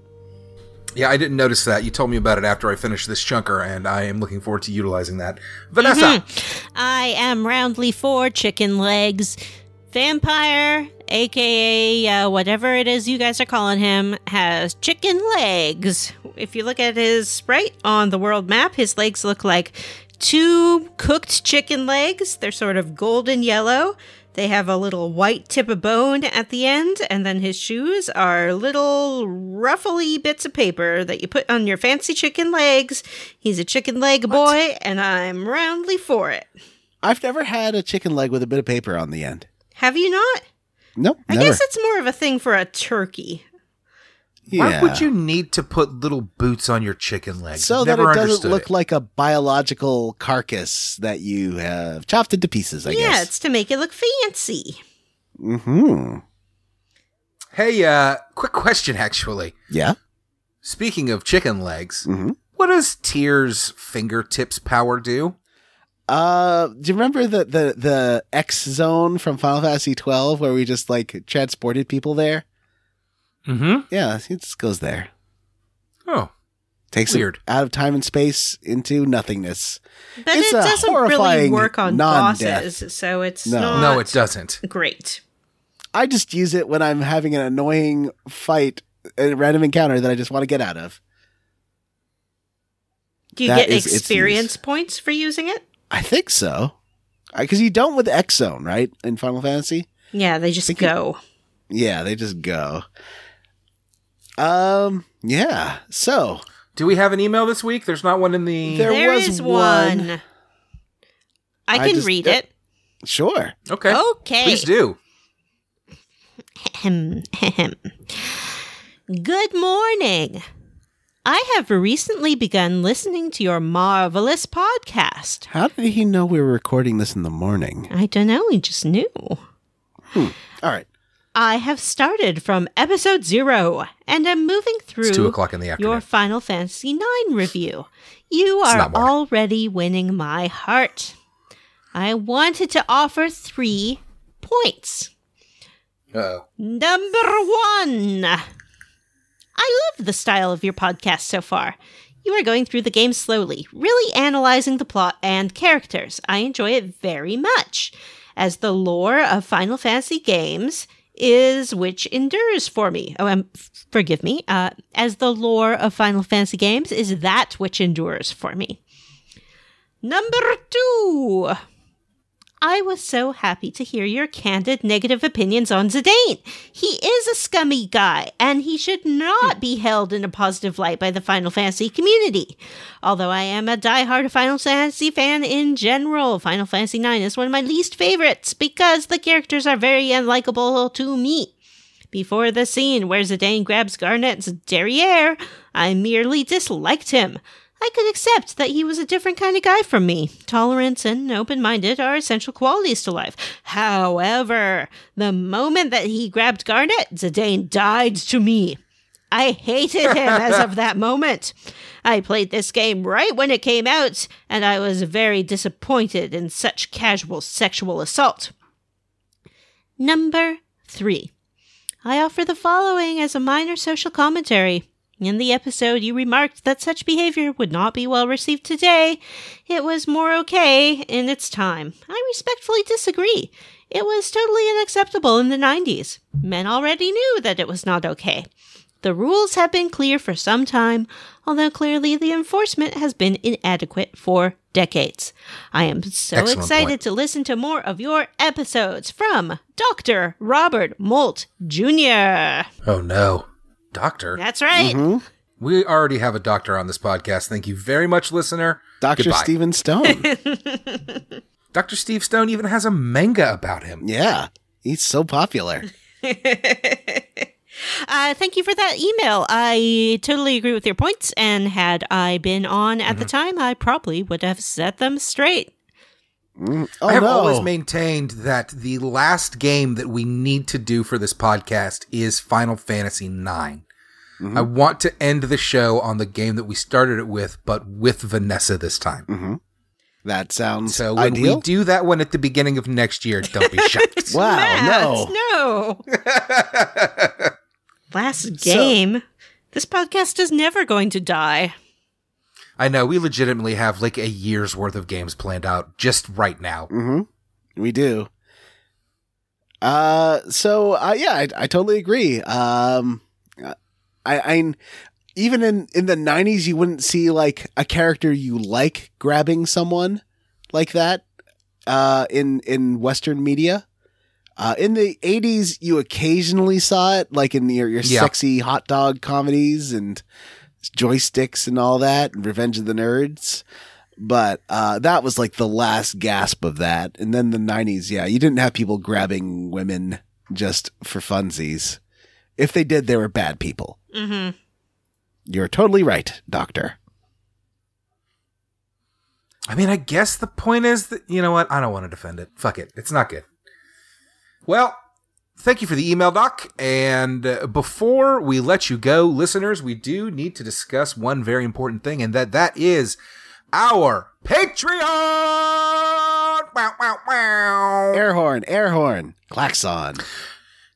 Yeah, I didn't notice that. You told me about it after I finished this chunker, and I am looking forward to utilizing that. Vanessa! I am roundly for chicken legs. Vampire, aka whatever it is you guys are calling him, has chicken legs. If you look at his sprite on the world map, his legs look like 2 cooked chicken legs. They're sort of golden yellow. They have a little white tip of bone at the end, and then his shoes are little ruffly bits of paper that you put on your fancy chicken legs. He's a chicken leg boy, and I'm roundly for it. I've never had a chicken leg with a bit of paper on the end. Have you not? Nope, I never. guess it's more of a thing for a turkey. Yeah. Why would you need to put little boots on your chicken legs? So that Never it doesn't understood look it. like a biological carcass that you have chopped into pieces, I guess. Yeah, it's to make it look fancy. Mm-hmm. Hey, quick question, actually. Yeah? Speaking of chicken legs, Mm-hmm. what does Tyr's fingertips power do? Do you remember the X zone from Final Fantasy 12 where we just like transported people there? Mm-hmm. Yeah, it just goes there. Oh, Takes weird. it out of time and space into nothingness. But It's it a doesn't really horrifying work on non-death. bosses, so it's No. not No, it doesn't. great. I just use it when I'm having an annoying fight, a random encounter that I just want to get out of. Do you That get is its experience use. points for using it? I think so. Because you don't with X Zone, right? In Final Fantasy? Yeah, they just go. Yeah, they just go. Yeah. So, Do we have an email this week? There's not one in the... There was is one. I I can just- read it. sure. Okay. Okay. Please do. Good morning. I have recently begun listening to your marvelous podcast. How did he know we were recording this in the morning? I don't know, he just knew. All right. I have started from episode 0 and am moving through It's 2 o'clock in the afternoon. your Final Fantasy IX review. You It's are not morning. already winning my heart. I wanted to offer 3 points. Uh-oh. Number 1. I love the style of your podcast so far. You are going through the game slowly, really analyzing the plot and characters. I enjoy it very much, as the lore of Final Fantasy games is which endures for me. Forgive me. As the lore of Final Fantasy games is that which endures for me. Number 2. I was so happy to hear your candid negative opinions on Zidane. He is a scummy guy, and he should not be held in a positive light by the Final Fantasy community. Although I am a diehard Final Fantasy fan in general, Final Fantasy IX is one of my least favorites because the characters are very unlikable to me. Before the scene where Zidane grabs Garnet's derriere, I merely disliked him. I could accept that he was a different kind of guy from me. Tolerance and open-minded are essential qualities to life. However, the moment that he grabbed Garnet, Zidane died to me. I hated him as of that moment. I played this game right when it came out, and I was very disappointed in such casual sexual assault. Number 3. I offer the following as a minor social commentary. In the episode, you remarked that such behavior would not be well received today. It was more okay in its time. I respectfully disagree. It was totally unacceptable in the 90s. Men already knew that it was not okay. The rules have been clear for some time, although clearly the enforcement has been inadequate for decades. I am so Excellent excited point. to listen to more of your episodes from Dr. Robert Molt Jr. Oh, no. Doctor? That's right. Mm-hmm. We already have a doctor on this podcast. Thank you very much, listener. Dr. Goodbye. Steven Stone. Dr. Steve Stone even has a manga about him. Yeah. He's so popular. Thank you for that email. I totally agree with your points, and had I been on at the time, I probably would have set them straight. I have always maintained that the last game that we need to do for this podcast is Final Fantasy IX. I want to end the show on the game that we started it with, but with Vanessa this time. That sounds so when ideal. we do that one at the beginning of next year, don't be shocked. Wow, Matt, no. Last game? This podcast is never going to die. I know, we legitimately have like a year's worth of games planned out just right now. We do. I totally agree. I even in the 90s, you wouldn't see like a character you like grabbing someone like that in Western media. In the 80s, you occasionally saw it, like in your sexy hot dog comedies and joysticks and all that, and Revenge of the Nerds. But that was like the last gasp of that. And then the 90s, you didn't have people grabbing women just for funsies. If they did, they were bad people. You're totally right, Doctor. I mean, I guess the point is that, you know what? I don't want to defend it. Fuck it. It's not good. Well, thank you for the email, Doc. And before we let you go, listeners, we do need to discuss one very important thing, and that is our Patreon! Wow, wow, wow. Air horn, klaxon.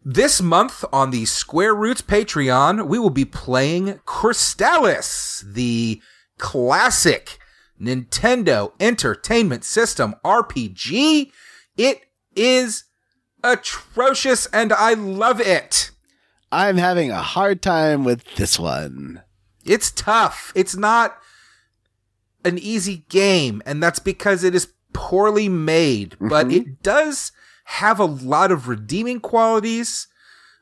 This month on the Square Roots Patreon, we will be playing Crystallis, the classic Nintendo Entertainment System RPG. It is atrocious, and I love it. I'm having a hard time with this one. It's tough. It's not an easy game, and that's because it is poorly made, but it does have a lot of redeeming qualities.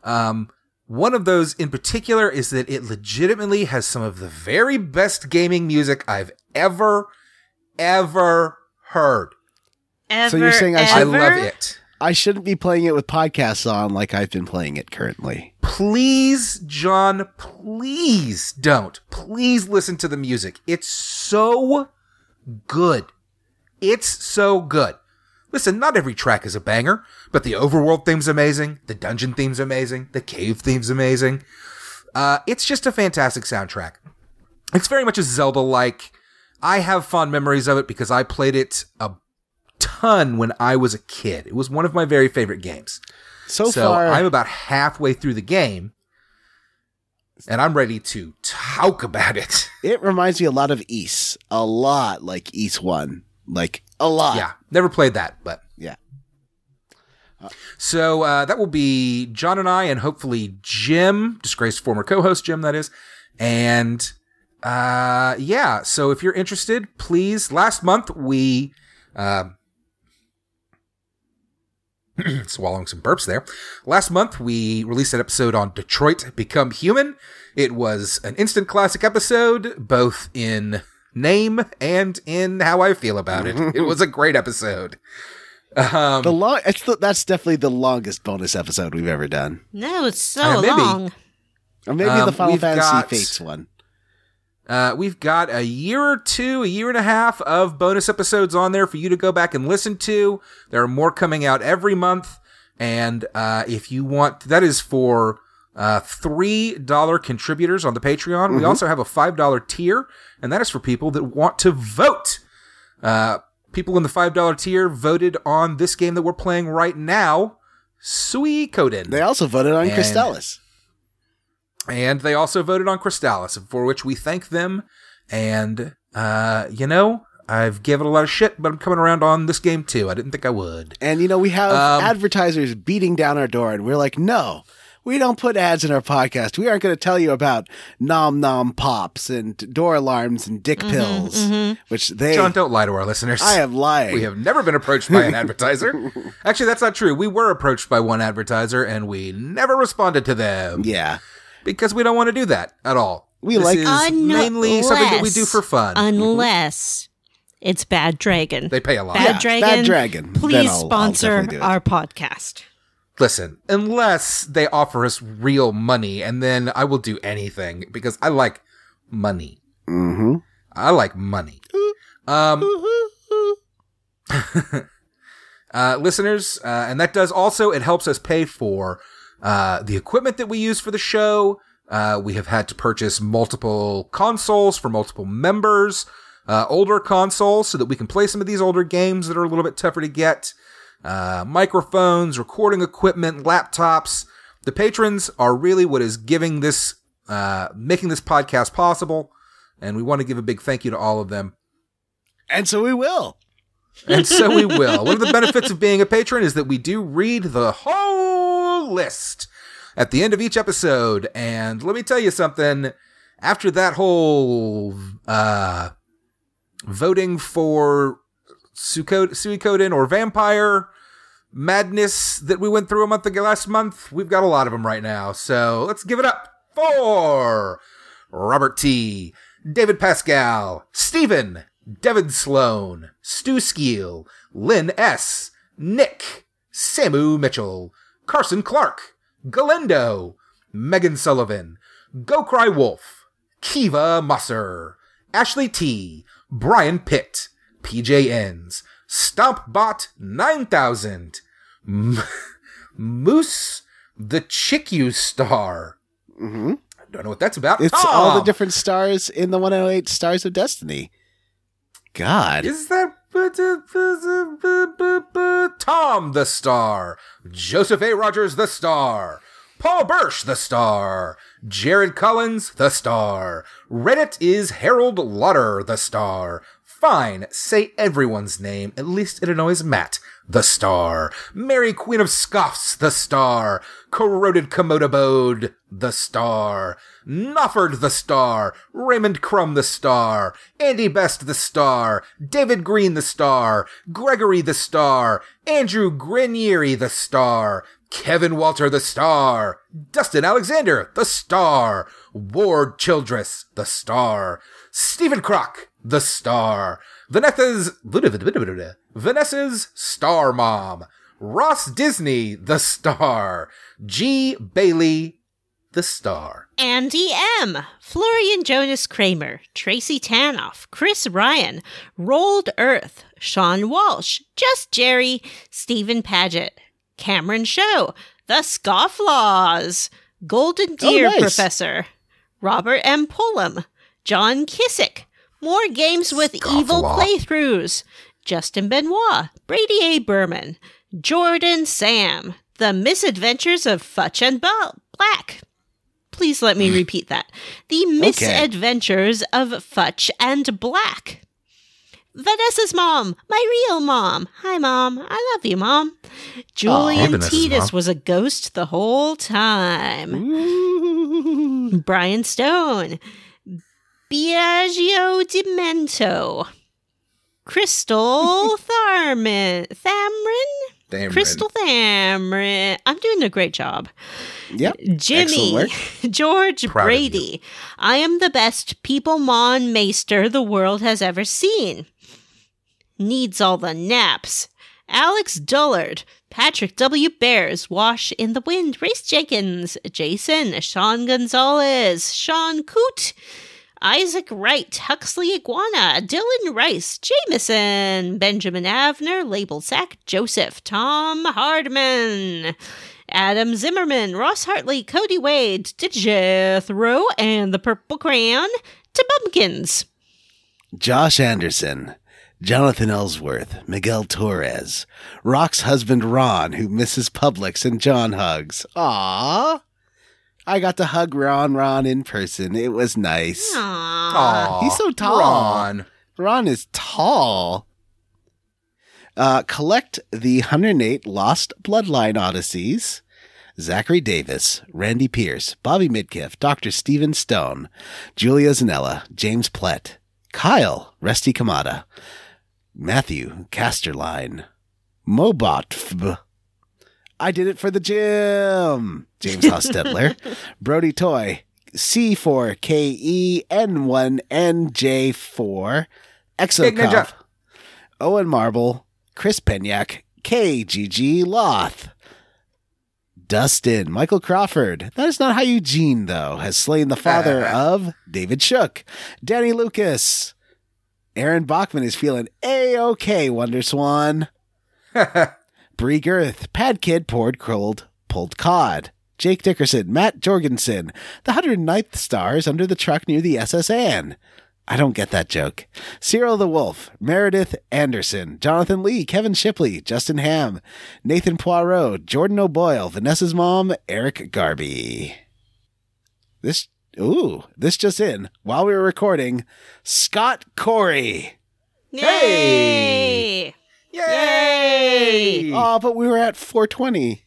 One of those in particular is that it legitimately has some of the very best gaming music I've ever heard. So you're saying I love it. I shouldn't be playing it with podcasts on like I've been playing it currently. Please, John, please don't. Please listen to the music. It's so good. It's so good. Listen, not every track is a banger, but the overworld theme's amazing, the dungeon theme's amazing, the cave theme's amazing. It's just a fantastic soundtrack. It's very much a Zelda-like. I have fond memories of it because I played it a ton when I was a kid. It was one of my very favorite games. So far, I'm about halfway through the game, and I'm ready to talk about it. It reminds me a lot of Ys. A lot like Ys 1. Like, a lot. Yeah, never played that, but... Yeah. So that will be John and I, and hopefully Jim, disgraced former co-host Jim, that is. And, so if you're interested, please, last month we... swallowing some burps there. Last month, we released an episode on Detroit Become Human. It was an instant classic episode, both in name and in how I feel about it. It was a great episode. That's definitely the longest bonus episode we've ever done. No, it's so long. Or maybe the Final Fantasy Fates one. We've got a year and a half of bonus episodes on there for you to go back and listen to. There are more coming out every month. And if you want, that is for $3 contributors on the Patreon. We also have a $5 tier, and that is for people that want to vote. People in the $5 tier voted on this game that we're playing right now, Suikoden. They also voted on Crystallis. And they also voted on Crystallis, for which we thank them. And, I've given a lot of shit, but I'm coming around on this game too. I didn't think I would. And, we have advertisers beating down our door, and we're like, no, we don't put ads in our podcast. We aren't going to tell you about nom nom pops and door alarms and dick pills, which they... John, don't lie to our listeners. I am lying. We have never been approached by an advertiser. Actually, that's not true. We were approached by one advertiser, and we never responded to them. Yeah. Because we don't want to do that at all. This is mainly something that we do for fun. Unless it's Bad Dragon. They pay a lot. Bad Dragon. Please sponsor our podcast. Listen, unless they offer us real money, and then I will do anything because I like money. I like money. Listeners, and that does also, it helps us pay for the equipment that we use for the show. We have had to purchase multiple consoles for multiple members, older consoles so that we can play some of these older games that are a little bit tougher to get, microphones, recording equipment, laptops. The patrons are really what is giving this, making this podcast possible, and we want to give a big thank you to all of them. And so we will. And so we will. One of the benefits of being a patron is that we do read the whole list at the end of each episode. And let me tell you something. After that whole voting for Suikoden or Vampire madness that we went through last month, we've got a lot of them right now. So let's give it up for Robert T., David Pascal, Stephen, Devin Sloan, Stu Skeel, Lynn S., Nick, Samu Mitchell, Carson Clark, Galindo, Megan Sullivan, Go Cry Wolf, Kiva Musser, Ashley T., Brian Pitt, PJ Ns, StompBot 9000, Moose the Chick-U Star. Mm-hmm. I don't know what that's about. It's all the different stars in the 108 Stars of Destiny. God. Is that Tom the Star, Joseph A. Rogers the Star, Paul Bursch the Star, Jared Collins the Star, Reddit is Harold Lauder the Star, fine, say everyone's name, at least it annoys Matt the Star, Mary Queen of Scoffs the Star, Corroded Komodo Bode the Star, Nofford the Star, Raymond Crumb the Star, Andy Best the Star, David Green the Star, Gregory the Star, Andrew Grenieri the Star, Kevin Walter the Star, Dustin Alexander the Star, Ward Childress the Star, Stephen Crock the Star, Vanessa's Star Mom, Ross Disney the Star, G. Bailey the Star, Andy M., Florian Jonas Kramer, Tracy Tanoff, Chris Ryan, Rolled Earth, Sean Walsh, Just Jerry, Stephen Paget, Cameron Show, The Scofflaws, Golden Deer Professor, Robert M. Pullum, John Kissick, More Games with Evil Playthroughs, Justin Benoit, Brady A. Berman, Jordan Sam, The Misadventures of Futch and Black. Please let me repeat that. The Misadventures of Futch and Black. Vanessa's mom, my real mom. Hi, Mom. I love you, Mom. Julian Titus was a ghost the whole time. Ooh. Brian Stone. Biagio Demento. Crystal Thamrin? Crystal Thamrin. I'm doing a great job. Yep. Jimmy. George Proud Brady. I am the best People Mon Maester the world has ever seen. Needs all the naps. Alex Dullard. Patrick W. Bears. Wash in the Wind. Race Jenkins. Jason. Sean Gonzalez. Sean Coote. Isaac Wright, Huxley Iguana, Dylan Rice, Jameson, Benjamin Avner, Label Sack, Joseph, Tom Hardman, Adam Zimmerman, Ross Hartley, Cody Wade, Jethro, and the Purple Crayon, to Bumpkins. Josh Anderson, Jonathan Ellsworth, Miguel Torres, Rock's husband Ron, who misses Publix and John hugs. Aww. I got to hug Ron in person. It was nice. Aww. He's so tall. Ron is tall. Collect the 108 Lost Bloodline Odysseys. Zachary Davis, Randy Pierce, Bobby Midkiff, Dr. Steven Stone, Julia Zanella, James Plett, Kyle, Rusty Kamada, Matthew Casterline, Mobot, I did it for the gym, James Hostetler, Brody Toy, C4KEN1NJ4, Exocop, Owen Marble, Chris Penyak, KGG Loth, Dustin, Michael Crawford, that is not how Eugene, though, has slain the father of David Shook, Danny Lucas, Aaron Bachman is feeling A-OK, Wonder Swan. Bree Girth, Pad Kid poured cold, pulled cod. Jake Dickerson, Matt Jorgensen, the 109th stars under the truck near the SS Anne. I don't get that joke. Cyril the Wolf, Meredith Anderson, Jonathan Lee, Kevin Shipley, Justin Ham, Nathan Poirot, Jordan O'Boyle, Vanessa's mom, Eric Garby. This just in. While we were recording, Scott Corey. Yay! Yay! Oh, but we were at 420.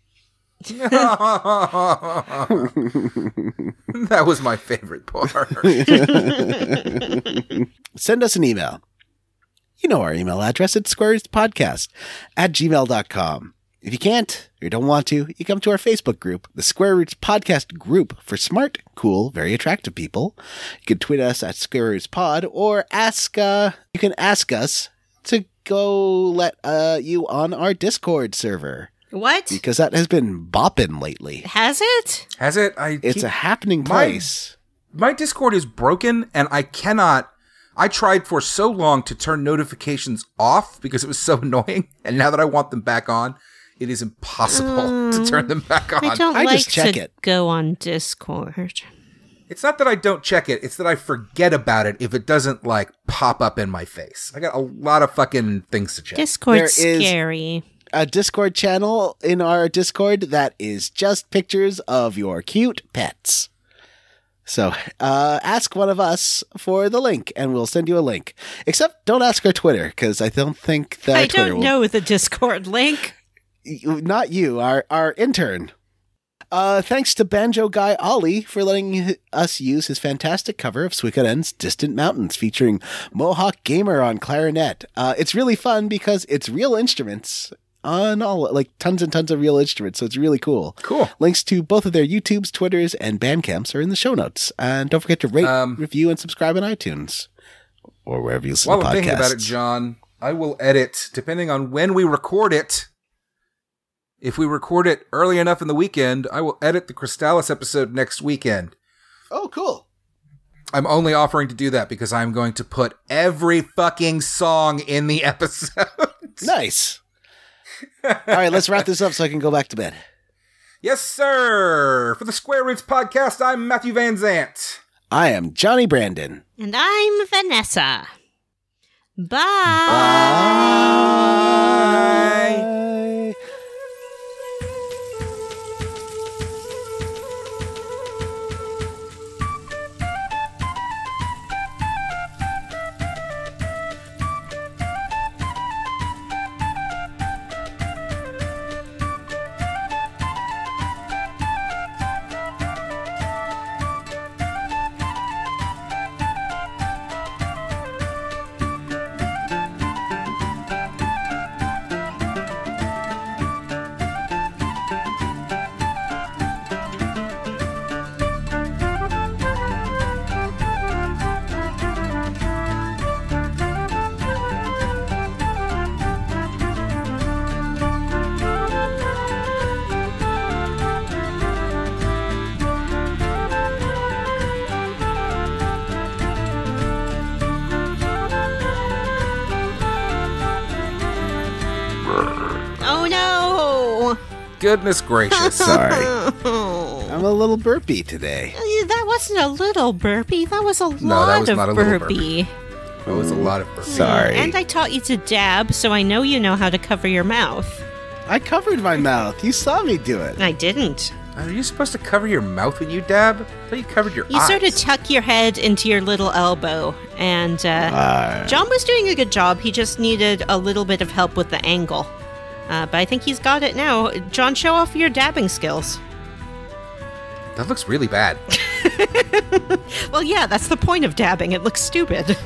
That was my favorite part. Send us an email. You know our email address. It's squarerootspodcast@gmail.com. If you can't or don't want to, you come to our Facebook group, the Square Roots Podcast Group for smart, cool, very attractive people. You can tweet us at Square Roots Pod or you can ask us to go let you on our Discord server. What? Because that has been bopping lately. Has it? Has it? It's a happening place. My Discord is broken, and I cannot... I tried for so long to turn notifications off because it was so annoying, and now that I want them back on, it is impossible to turn them back on. I don't I like just check to it. go on Discord. It's not that I don't check it, it's that I forget about it if it doesn't, like, pop up in my face. I got a lot of fucking things to check. Discord's There is- scary. A Discord channel in our Discord that is just pictures of your cute pets. So ask one of us for the link, and we'll send you a link. Except don't ask our Twitter, because I don't think that I Twitter don't know the Discord link. Not you, our intern. Thanks to Banjo Guy Ollie for letting us use his fantastic cover of Suikoden's Distant Mountains featuring Mohawk Gamer on clarinet. It's really fun because it's real instruments on all, like tons and tons of real instruments, so it's really cool. Cool. Links to both of their YouTubes, Twitters, and Bandcamps are in the show notes. And don't forget to rate, review, and subscribe on iTunes or wherever you listen to podcasts. While I'm thinking about it, John, I will edit, depending on when we record it. If we record it early enough in the weekend, I will edit the Crystallis episode next weekend. Oh, cool. I'm only offering to do that because I'm going to put every fucking song in the episode. Nice. All right, let's wrap this up so I can go back to bed. Yes, sir. For the Square Roots Podcast, I'm Matthew Van Zant. I am Johnny Brandon. And I'm Vanessa. Bye. Bye. Goodness gracious. Sorry. I'm a little burpy today. That wasn't a little burpee. That was a lot that was of not a little burpee. It was a lot of burpee. Sorry. And I taught you to dab, so I know you know how to cover your mouth. I covered my mouth. You saw me do it. I didn't. Are you supposed to cover your mouth when you dab? I thought you covered your You eyes. sort of tuck your head into your little elbow, and John was doing a good job. He just needed a little bit of help with the angle. But I think he's got it now. John, show off your dabbing skills. That looks really bad. Well, yeah, that's the point of dabbing. It looks stupid.